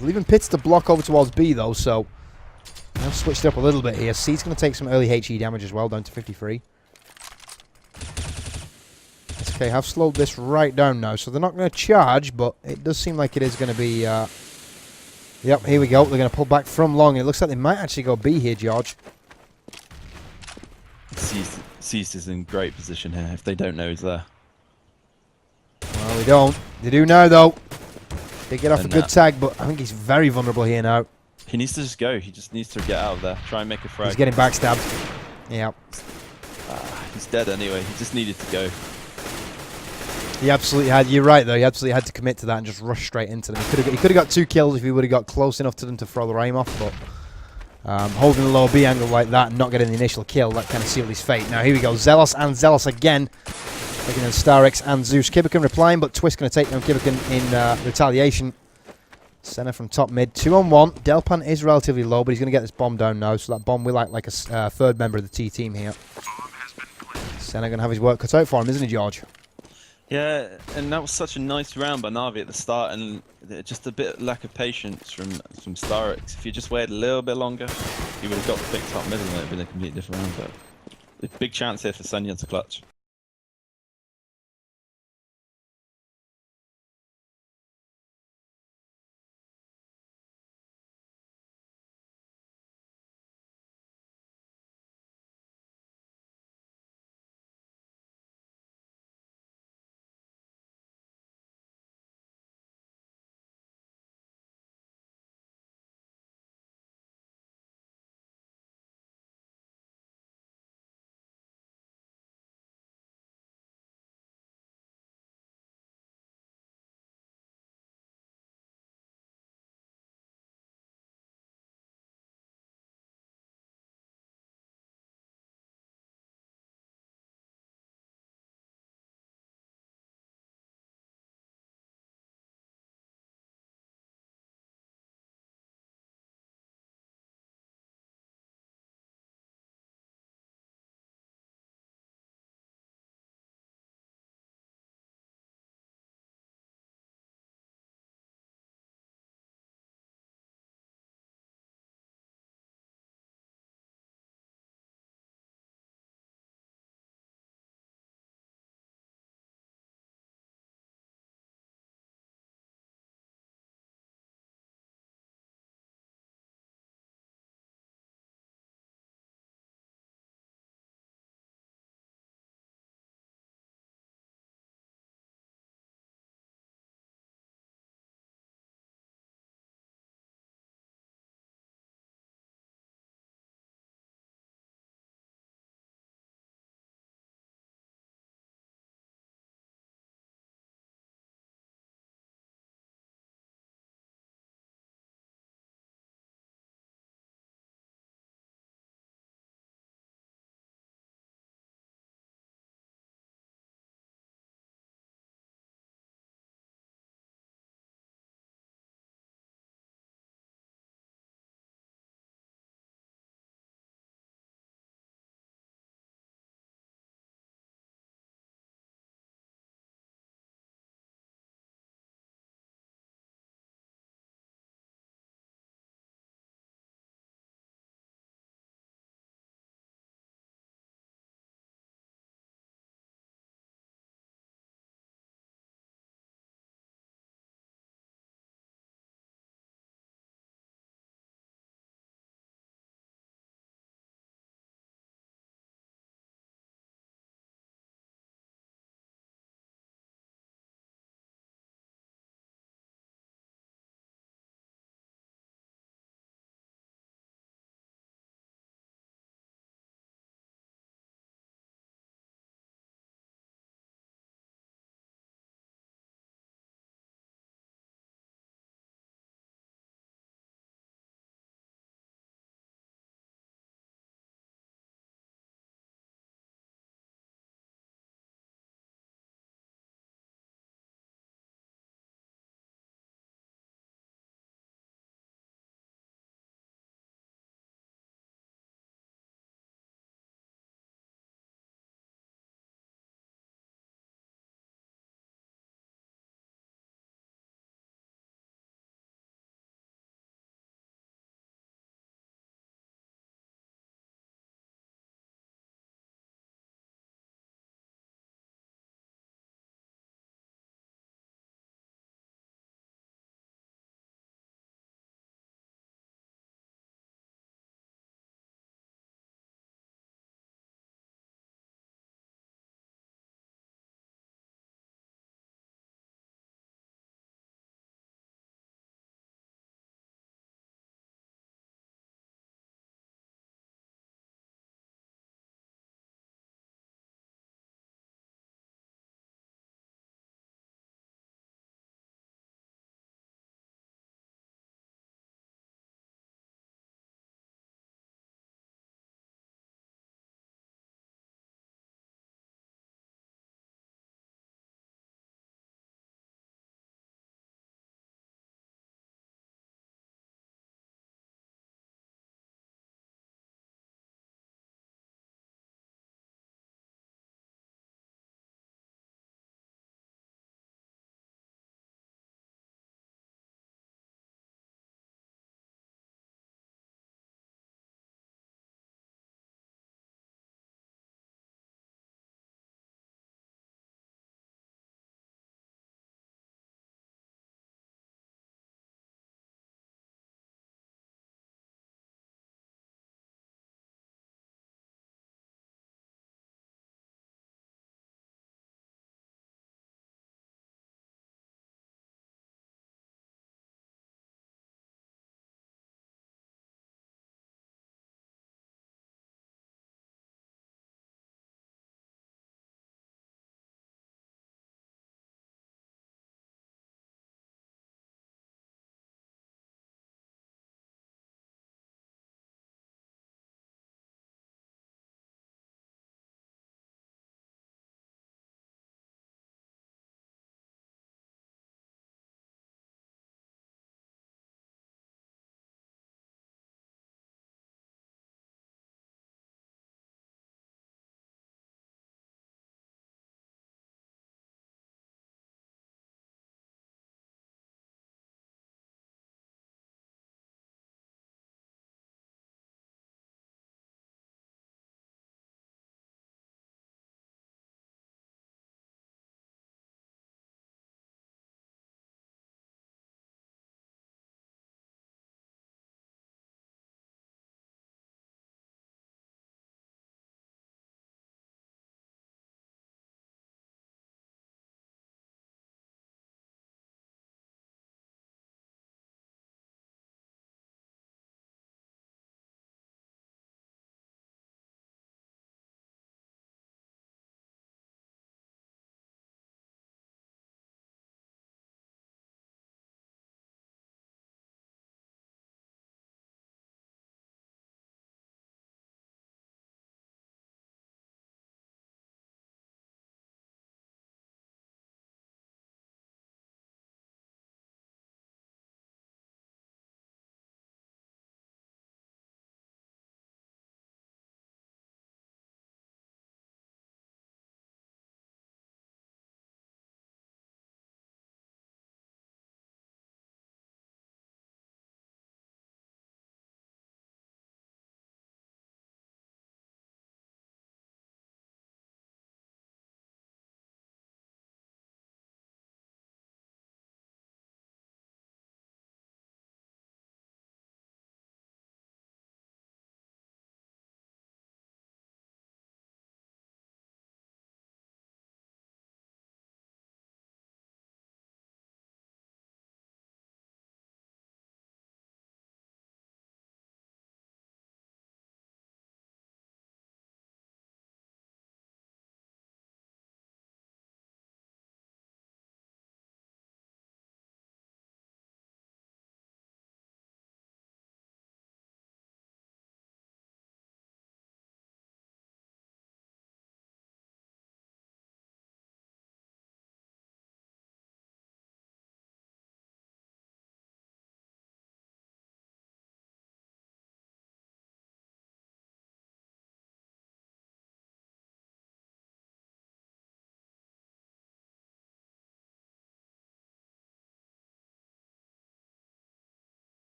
Leaving Pits to block over towards B though, so I've switched up a little bit here. C's going to take some early HE damage as well, down to 53. SK have slowed this right down now, so they're not going to charge, but it does seem like it is going to be... Yep, here we go. They're going to pull back from long. It looks like they might actually go B here, George. Cease is in great position here if they don't know he's there. Well, we don't. They do now, though. They get off And a good tag, but I think he's very vulnerable here now. he needs to just go. He just needs to get out of there. Try and make a frag. He's getting backstabbed. Yeah. He's dead anyway. He just needed to go. He absolutely had. You're right, though. He absolutely had to commit to that and just rush straight into them. He could have got 2 kills if he would have got close enough to them to throw their aim off, but holding a low B angle like that and not getting the initial kill, that kind of sealed his fate. Now, here we go. Zealous and Zealous again. Taking on Starix and Zeus. Kibican replying, but Twist going to take down Kibican in retaliation. Senna from top mid. 2-on-1. Delpan is relatively low, but he's going to get this bomb down now, so that bomb will act like a third member of the T team here. Senna going to have his work cut out for him, isn't he, George? Yeah, and that was such a nice round by Na'Vi at the start, and just a bit lack of patience from Starix. If you just waited a little bit longer, he would have got the pick top mid and it would have been a completely different round. But a big chance here for Senyan to clutch.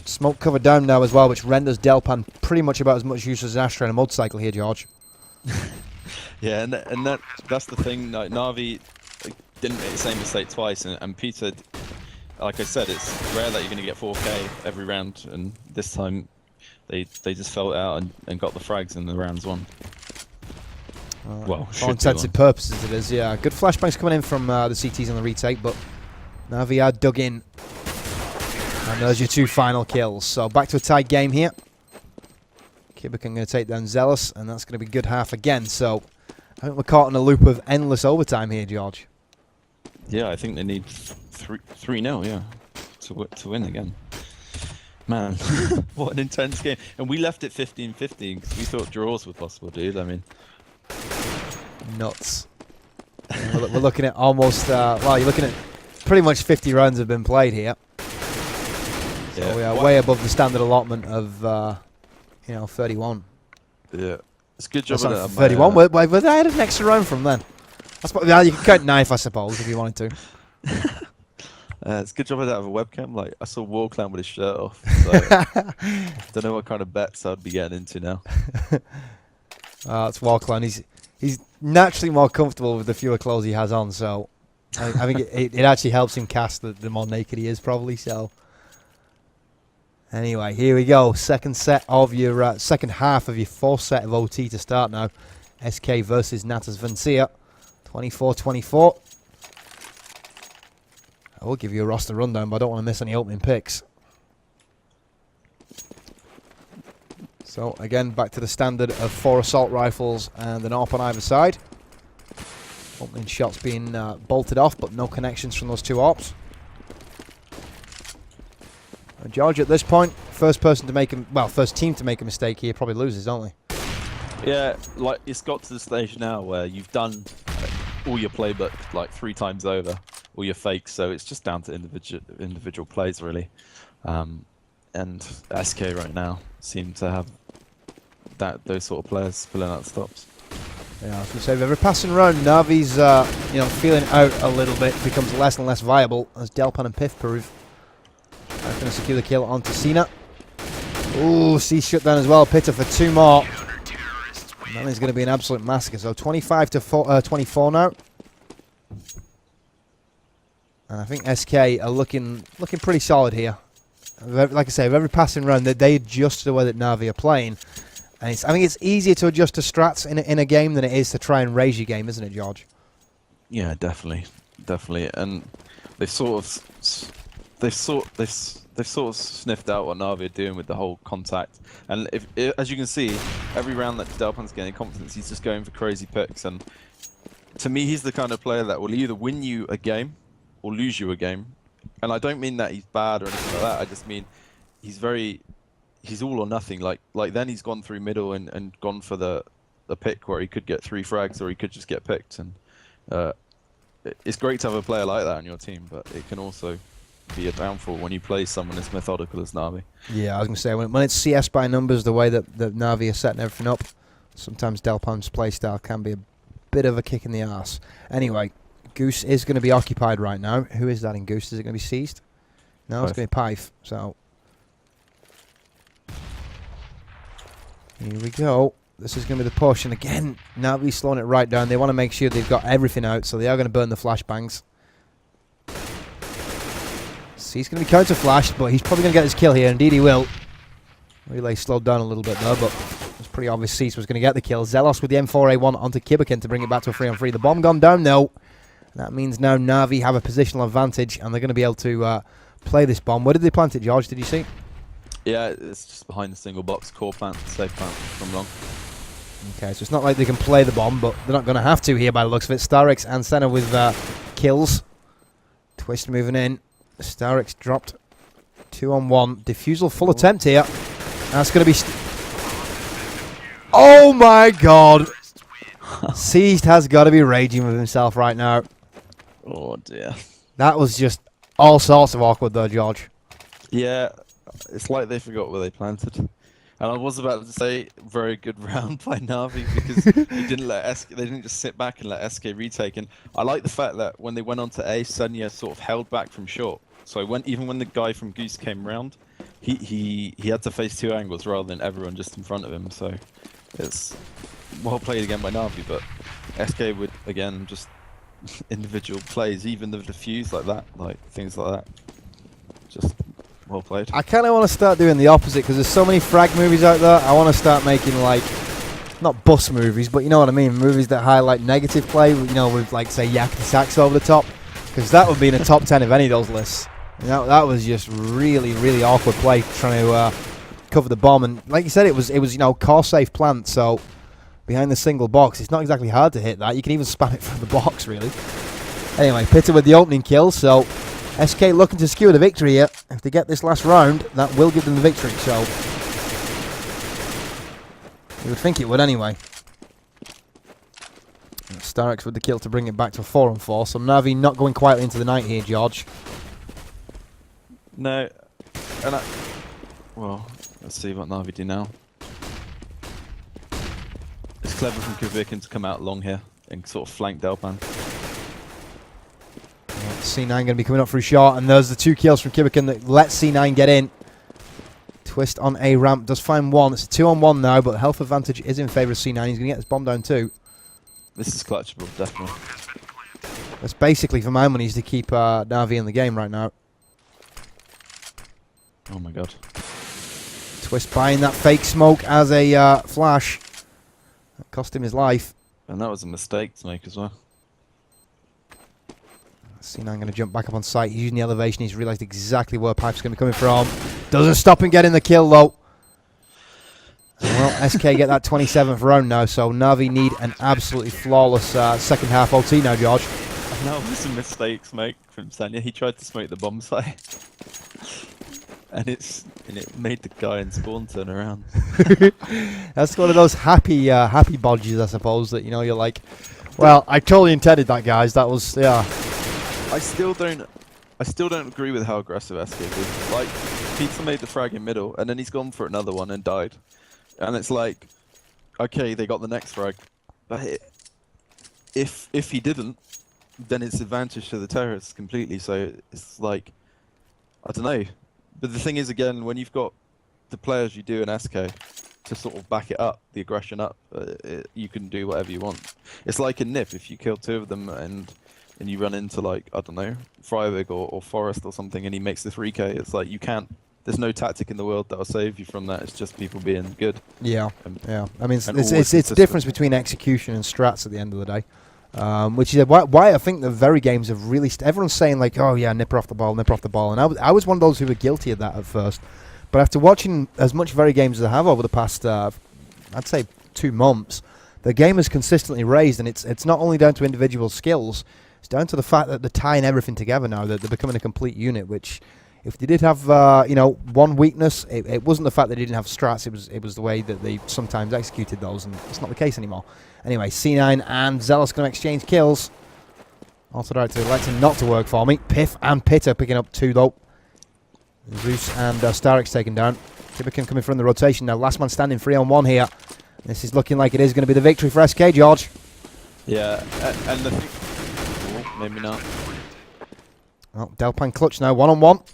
Smoke cover down now as well, which renders Delpan pretty much about as much use as an Astra in a motorcycle here, George. Yeah, and that's the thing. Like, Na'Vi didn't make the same mistake twice, and Peter, like I said, it's rare that you're going to get 4K every round, and this time they just fell out and got the frags in the rounds one. Well, for all intents and purposes, it is. Yeah, good flashbangs coming in from the CTs on the retake, but Na'Vi are dug in. And there's your 2 final kills. So back to a tight game here. Kibican going to take down Zealous, and that's going to be good half again. So I think we're caught in a loop of endless overtime here, George. Yeah, I think they need 3-0, yeah, to win again. Man, what an intense game. And we left it 15-15 because we thought draws were possible, dude. I mean, nuts. We're looking at almost, well, you're looking at pretty much 50 rounds have been played here. So yeah. we are way above the standard allotment of, 31. Yeah, it's a good job. That's 31. Were they added an extra round from then? Well, you can count knife, I suppose, if you wanted to. It's a good job I don't have a webcam. Like, I saw Warclown with his shirt off. So don't know what kind of bets I'd be getting into now. It's Warclown. He's naturally more comfortable with the fewer clothes he has on, so I think it actually helps him cast the more naked he is, probably. So anyway, here we go. Second set of your second half of your 4th set of OT to start now. SK versus Natus Vincere, 24-24. I will give you a roster rundown, but I don't want to miss any opening picks. So again, back to the standard of 4 assault rifles and an AWP on either side. Opening shots being bolted off, but no connections from those 2 AWPs. George, at this point, first team to make a mistake here probably loses, don't they? Yeah, like it's got to the stage now where you've done all your playbook like 3 times over, all your fakes. So it's just down to individual plays really. And SK right now seem to have those sort of players pulling out stops. Yeah, I was going to say, with every passing round, Navi's feeling out a little bit, becomes less and less viable as Delpan and Piff prove. Going to secure the kill onto Cena. Ooh, C shut down as well. Pitter for 2 more. And that is going to be an absolute massacre. So 25-24 now. And I think SK are looking pretty solid here. Like I say, with every passing round, they adjust to the way that Navi are playing. And I think it's easier to adjust to strats in a game than it is to try and raise your game, isn't it, George? Yeah, definitely. And they've sort of sniffed out what Navi are doing with the whole contact. And as you can see, every round that Delpan's getting confidence, he's just going for crazy picks. And to me, he's the kind of player that will either win you a game or lose you a game. And I don't mean that he's bad or anything like that. I just mean he's all or nothing. Like then he's gone through middle and gone for the pick where he could get 3 frags or he could just get picked. And it's great to have a player like that on your team, but it can also be a downfall when you play someone as methodical as Navi. Yeah, I was going to say, when it's CS by numbers, the way that Navi are setting everything up, sometimes Delpan's playstyle can be a bit of a kick in the arse. Anyway, Goose is going to be occupied right now. Who is that in Goose? Is it going to be seized? No, it's going to be Pife. So here we go. This is going to be the push. And again, Navi's slowing it right down. They want to make sure they've got everything out, so they are going to burn the flashbangs. He's going to be counter-flashed, but he's probably going to get his kill here. Indeed he will. Relay slowed down a little bit there, but it's pretty obvious Cease was going to get the kill. Zelos with the M4A1 onto Kibican to bring it back to a 3-on-3. The bomb gone down, no. That means now Navi have a positional advantage, and they're going to be able to play this bomb. Where did they plant it, George? Did you see? Yeah, it's just behind the single box. Core plant, safe plant from long. Okay, so it's not like they can play the bomb, but they're not going to have to here by the looks of it. Starix and Senna with kills. Twist moving in. Starix dropped 2-on-1. Defusal full attempt here. That's going to be... Oh my god! Seized has got to be raging with himself right now. Oh dear. That was just all sorts of awkward though, George. Yeah, it's like they forgot where they planted. And I was about to say, very good round by Navi because they didn't just sit back and let SK retake. And I like the fact that when they went on to A, Senya sort of held back from short. So even when the guy from Goose came round, he had to face 2 angles rather than everyone just in front of him. So it's well played again by Navi, but SK would again just individual plays, even the defuse like that, like things like that. Just well played. I kind of want to start doing the opposite because there's so many frag movies out there. I want to start making like, not bus movies, but you know what I mean, movies that highlight negative play, you know, with like say Yakety Sax over the top, because that would be in the top 10 of any of those lists. You know, that was just really, really awkward play trying to cover the bomb, and like you said, it was you know, core safe plant, so behind the single box, it's not exactly hard to hit that. You can even spam it from the box, really. Anyway, Pitta with the opening kill, so SK looking to secure the victory here. If they get this last round, that will give them the victory, so you would think it would anyway. Starix with the kill to bring it back to a 4-on-4, so Navi not going quietly into the night here, George. No, and well, let's see what Navi do now. It's clever from Kubikin to come out long here and sort of flank Delpan. C9 going to be coming up for a shot, and there's the 2 kills from Kibikin that lets C9 get in. Twist on A ramp, does find 1. It's a 2-on-1 now, but health advantage is in favour of C9. He's going to get this bomb down too. This is clutchable, definitely. That's basically, for my money, is to keep Navi in the game right now. Oh my god. Twist buying that fake smoke as a flash. That cost him his life. And that was a mistake to make as well. C9 going to jump back up on site. He's using the elevation. He's realised exactly where Pipe's going to be coming from. Doesn't stop him getting the kill, though. Well, SK get that 27th round now, so Navi need an absolutely flawless second half OT now, George. No, it was a mistake, smoke from Sanya. He tried to smoke the bomb site. And it made the guy in spawn turn around. That's one of those happy bodges, I suppose, that, you know, you're like, well, I totally intended that, guys. That was, yeah. I still don't agree with how aggressive SK is. Like, Pizza made the frag in middle, and then he's gone for another one and died. And it's like, okay, they got the next frag, but if he didn't, then it's advantage to the terrorists completely. So it's like, I don't know. But the thing is, again, when you've got the players you do in SK to sort of back it up, the aggression up, you can do whatever you want. It's like in NIP, if you kill 2 of them and you run into, like, I don't know, Freiburg or Forest or something, and he makes the 3k, it's like you can't. There's no tactic in the world that'll save you from that. It's just people being good. Yeah, yeah. I mean, it's the difference between execution and strats at the end of the day. Which is why I think the very games have really... everyone's saying, like, oh, yeah, nipper off the ball. And I was one of those who were guilty of that at first. But after watching as much very games as I have over the past, I'd say, 2 months, the game has consistently raised, and it's not only down to individual skills, it's down to the fact that they're tying everything together now, that they're becoming a complete unit, which... if they did have, you know, one weakness, it wasn't the fact they didn't have strats, it was the way that they sometimes executed those, and it's not the case anymore. Anyway, C9 and Zealous going to exchange kills. Also tried to elect him not to work for me. Piff and Pitta picking up 2, though. Zeus and Starix taken down. Kibikin coming from the rotation now. Last man standing 3-on-1 here. This is looking like it is going to be the victory for SK, George. Yeah, and the thing... oh, maybe not. Well, Delpan clutch now, 1-on-1.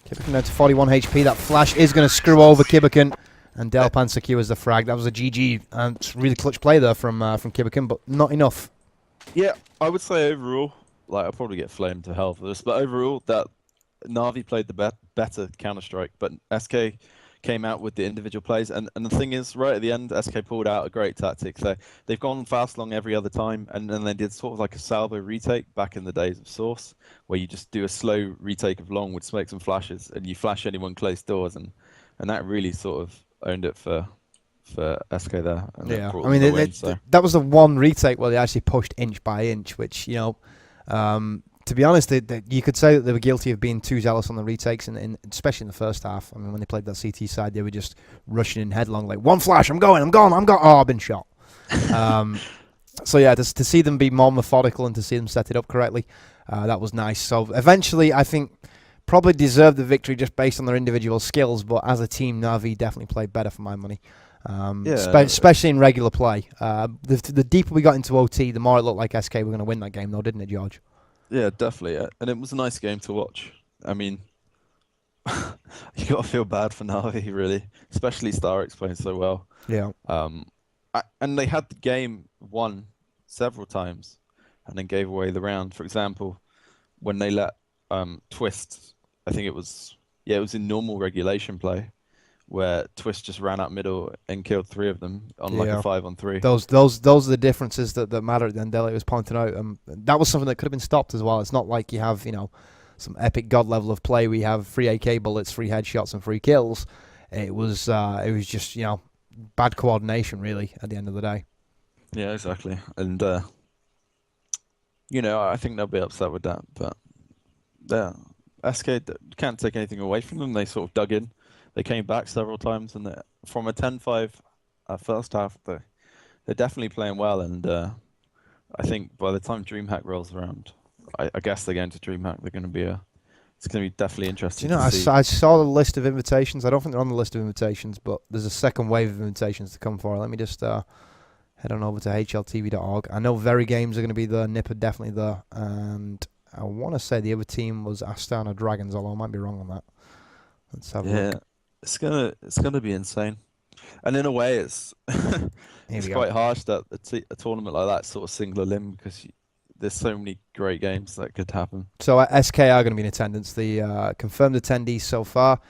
Kibikin down to 41 HP. That flash is going to screw over Kibikin, and Delpan secures the frag. That was a GG. It's really clutch play there from Kibikin, but not enough. Yeah, I would say overall, like, I'll probably get flamed to hell for this, but overall, that Navi played the better Counter-Strike, but SK came out with the individual plays, and the thing is, right at the end, SK pulled out a great tactic. So they've gone fast long every other time, and then they did sort of like a salvo retake back in the days of Source, where you just do a slow retake of long with smokes and flashes, and you flash anyone close doors, and that really sort of owned it for SK there. And yeah, I mean, that was the one retake where they actually pushed inch by inch, which, you know, to be honest, you could say that they were guilty of being too zealous on the retakes, and especially in the first half. I mean, when they played that CT side, they were just rushing in headlong, like, one flash, I'm going. Oh, I've been shot. So yeah, to see them be more methodical and to see them set it up correctly, that was nice. So eventually, I think, probably deserved the victory just based on their individual skills, but as a team, Navi definitely played better for my money. Especially in regular play. The deeper we got into OT, the more it looked like SK were going to win that game, though, didn't it, George? Yeah, definitely. And it was a nice game to watch. I mean, you got to feel bad for Navi, really, especially Starix playing so well. Yeah. And they had the game won several times and then gave away the round. For example, when they let Twist, I think it was in normal regulation play, where Twist just ran up middle and killed 3 of them on like a 5-on-3. Those are the differences that matter at the end. Elliot was pointing out. That was something that could have been stopped as well. It's not like you have, some epic god level of play. We have free AK bullets, free headshots, and free kills. It was just bad coordination really at the end of the day. Yeah, exactly. And I think they'll be upset with that, but yeah, SK can't take anything away from them. They sort of dug in. They came back several times, and from a 10-5 first half, they're definitely playing well. And I think by the time DreamHack rolls around, I guess they're going to DreamHack. It's going to be definitely interesting. I saw the list of invitations. I don't think they're on the list of invitations, but there's a second wave of invitations to come for. Let me just head on over to hltv.org. I know Very Games are going to be there. Nip are definitely there, and I want to say the other team was Astana Dragons, although I might be wrong on that. Let's have a look. It's gonna be insane, and in a way, it's quite harsh that a tournament like that sort of single limb because there's so many great games that could happen. So SK are going to be in attendance. The confirmed attendees so far: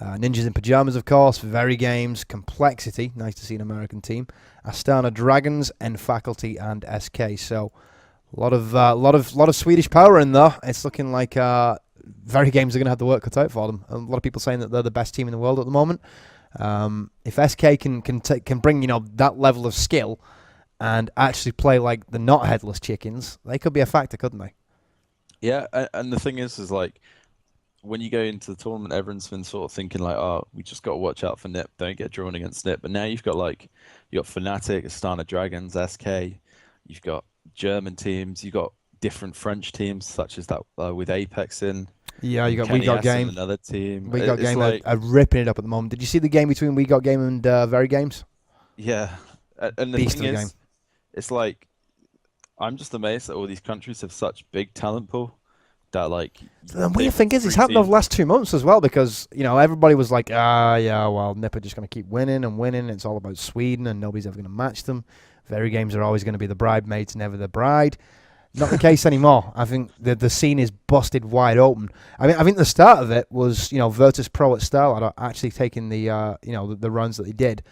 Ninjas in Pajamas, of course. Very Games, Complexity. Nice to see an American team. Astana Dragons, N Faculty, and SK. So a lot of Swedish power in there. It's looking like Very Games are going to have the work cut out for them. A lot of people saying that they're the best team in the world at the moment. If SK can bring that level of skill and actually play like the not headless chickens, they could be a factor, couldn't they? Yeah, and the thing is like when you go into the tournament, everyone's been sort of thinking like, oh, we just got to watch out for Nip, don't get drawn against Nip. But now you've got Fnatic, Astana Dragons, SK, you've got German teams, you've got different French teams such as that with Apex in. Yeah, you got Kenny We Got S Game. Another team. We Got Game are ripping it up at the moment. Did you see the game between We Got Game and Very Games? Yeah, and the Beast thing of a is, it's like I'm just amazed that all these countries have such big talent pool that like. The weird thing is, it's happened over the last 2 months as well because everybody was like, Nip are just going to keep winning and winning. It's all about Sweden and nobody's ever going to match them. Very Games are always going to be the bridesmaids, never the bride. Not the case anymore. I think the scene is busted wide open. I think the start of it was Virtus Pro at Starlight actually taking the the runs that they did,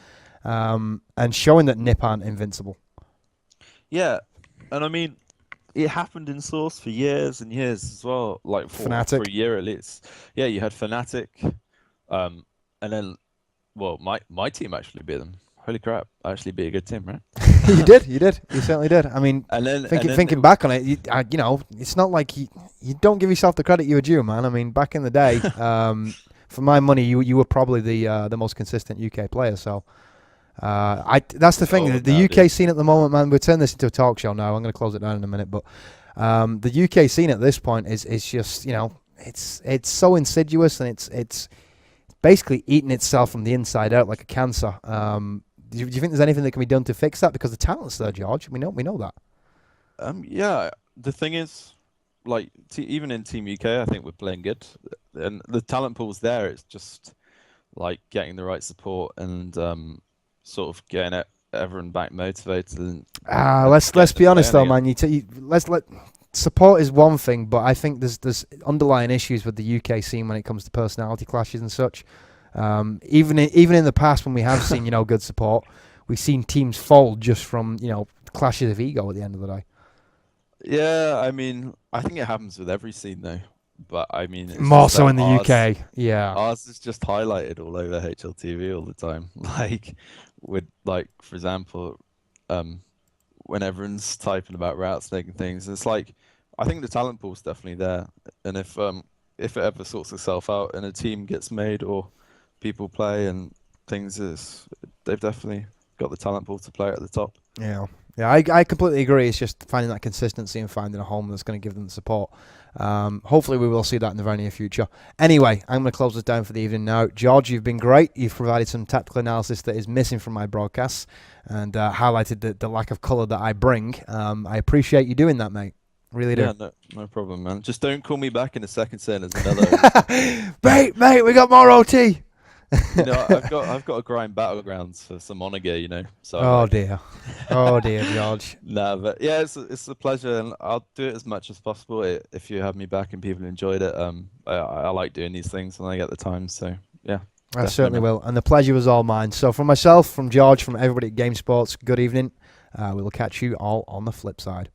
and showing that Nip aren't invincible. Yeah, and I mean, it happened in Source for years and years as well. Like for a year at least. Yeah, you had Fnatic, and then, well, my team actually beat them. Holy crap! I actually beat a good team, right? You did. You certainly did. I mean, thinking back on it, it's not like you don't give yourself the credit you were due, man. I mean, back in the day, for my money, you were probably the most consistent UK player. So, that's the thing. The UK scene at the moment, man. We'll turn this into a talk show now. I'm going to close it down in a minute, but the UK scene at this point is just it's so insidious and it's basically eating itself from the inside out like a cancer. Do you think there's anything that can be done to fix that? Because the talent's there, George. We know that. Yeah. The thing is, like, even in Team UK, I think we're playing good, and the talent pool's there. It's just like getting the right support and sort of getting everyone back motivated. And let's be honest though, man. Support is one thing, but I think there's underlying issues with the UK scene when it comes to personality clashes and such. Even in the past when we have seen good support, we've seen teams fold just from clashes of ego at the end of the day. Yeah, I mean, I think it happens with every scene though, but I mean it's more so in the UK. Yeah, ours is just highlighted all over HLTV all the time. Like with for example, when everyone's typing about routes and things, it's like I think the talent pool's definitely there, and if it ever sorts itself out and a team gets made or people play and things, they've definitely got the talent pool to play at the top. Yeah, I completely agree. It's just finding that consistency and finding a home that's going to give them the support. Hopefully we will see that in the very near future. Anyway, I'm going to close this down for the evening now. George, you've been great. You've provided some tactical analysis that is missing from my broadcasts and highlighted the lack of colour that I bring. I appreciate you doing that, mate. Really do. Yeah, no problem, man. Just don't call me back in a second saying there's another. mate, we got more OT. I've got to grind battlegrounds for some honor gear, So Oh dear, George. Nah, but yeah, it's a pleasure, and I'll do it as much as possible if you have me back and people enjoyed it. I like doing these things when I get the time, so yeah. I certainly will, and the pleasure was all mine. So from myself, from George, from everybody at GameSports, good evening. We will catch you all on the flip side.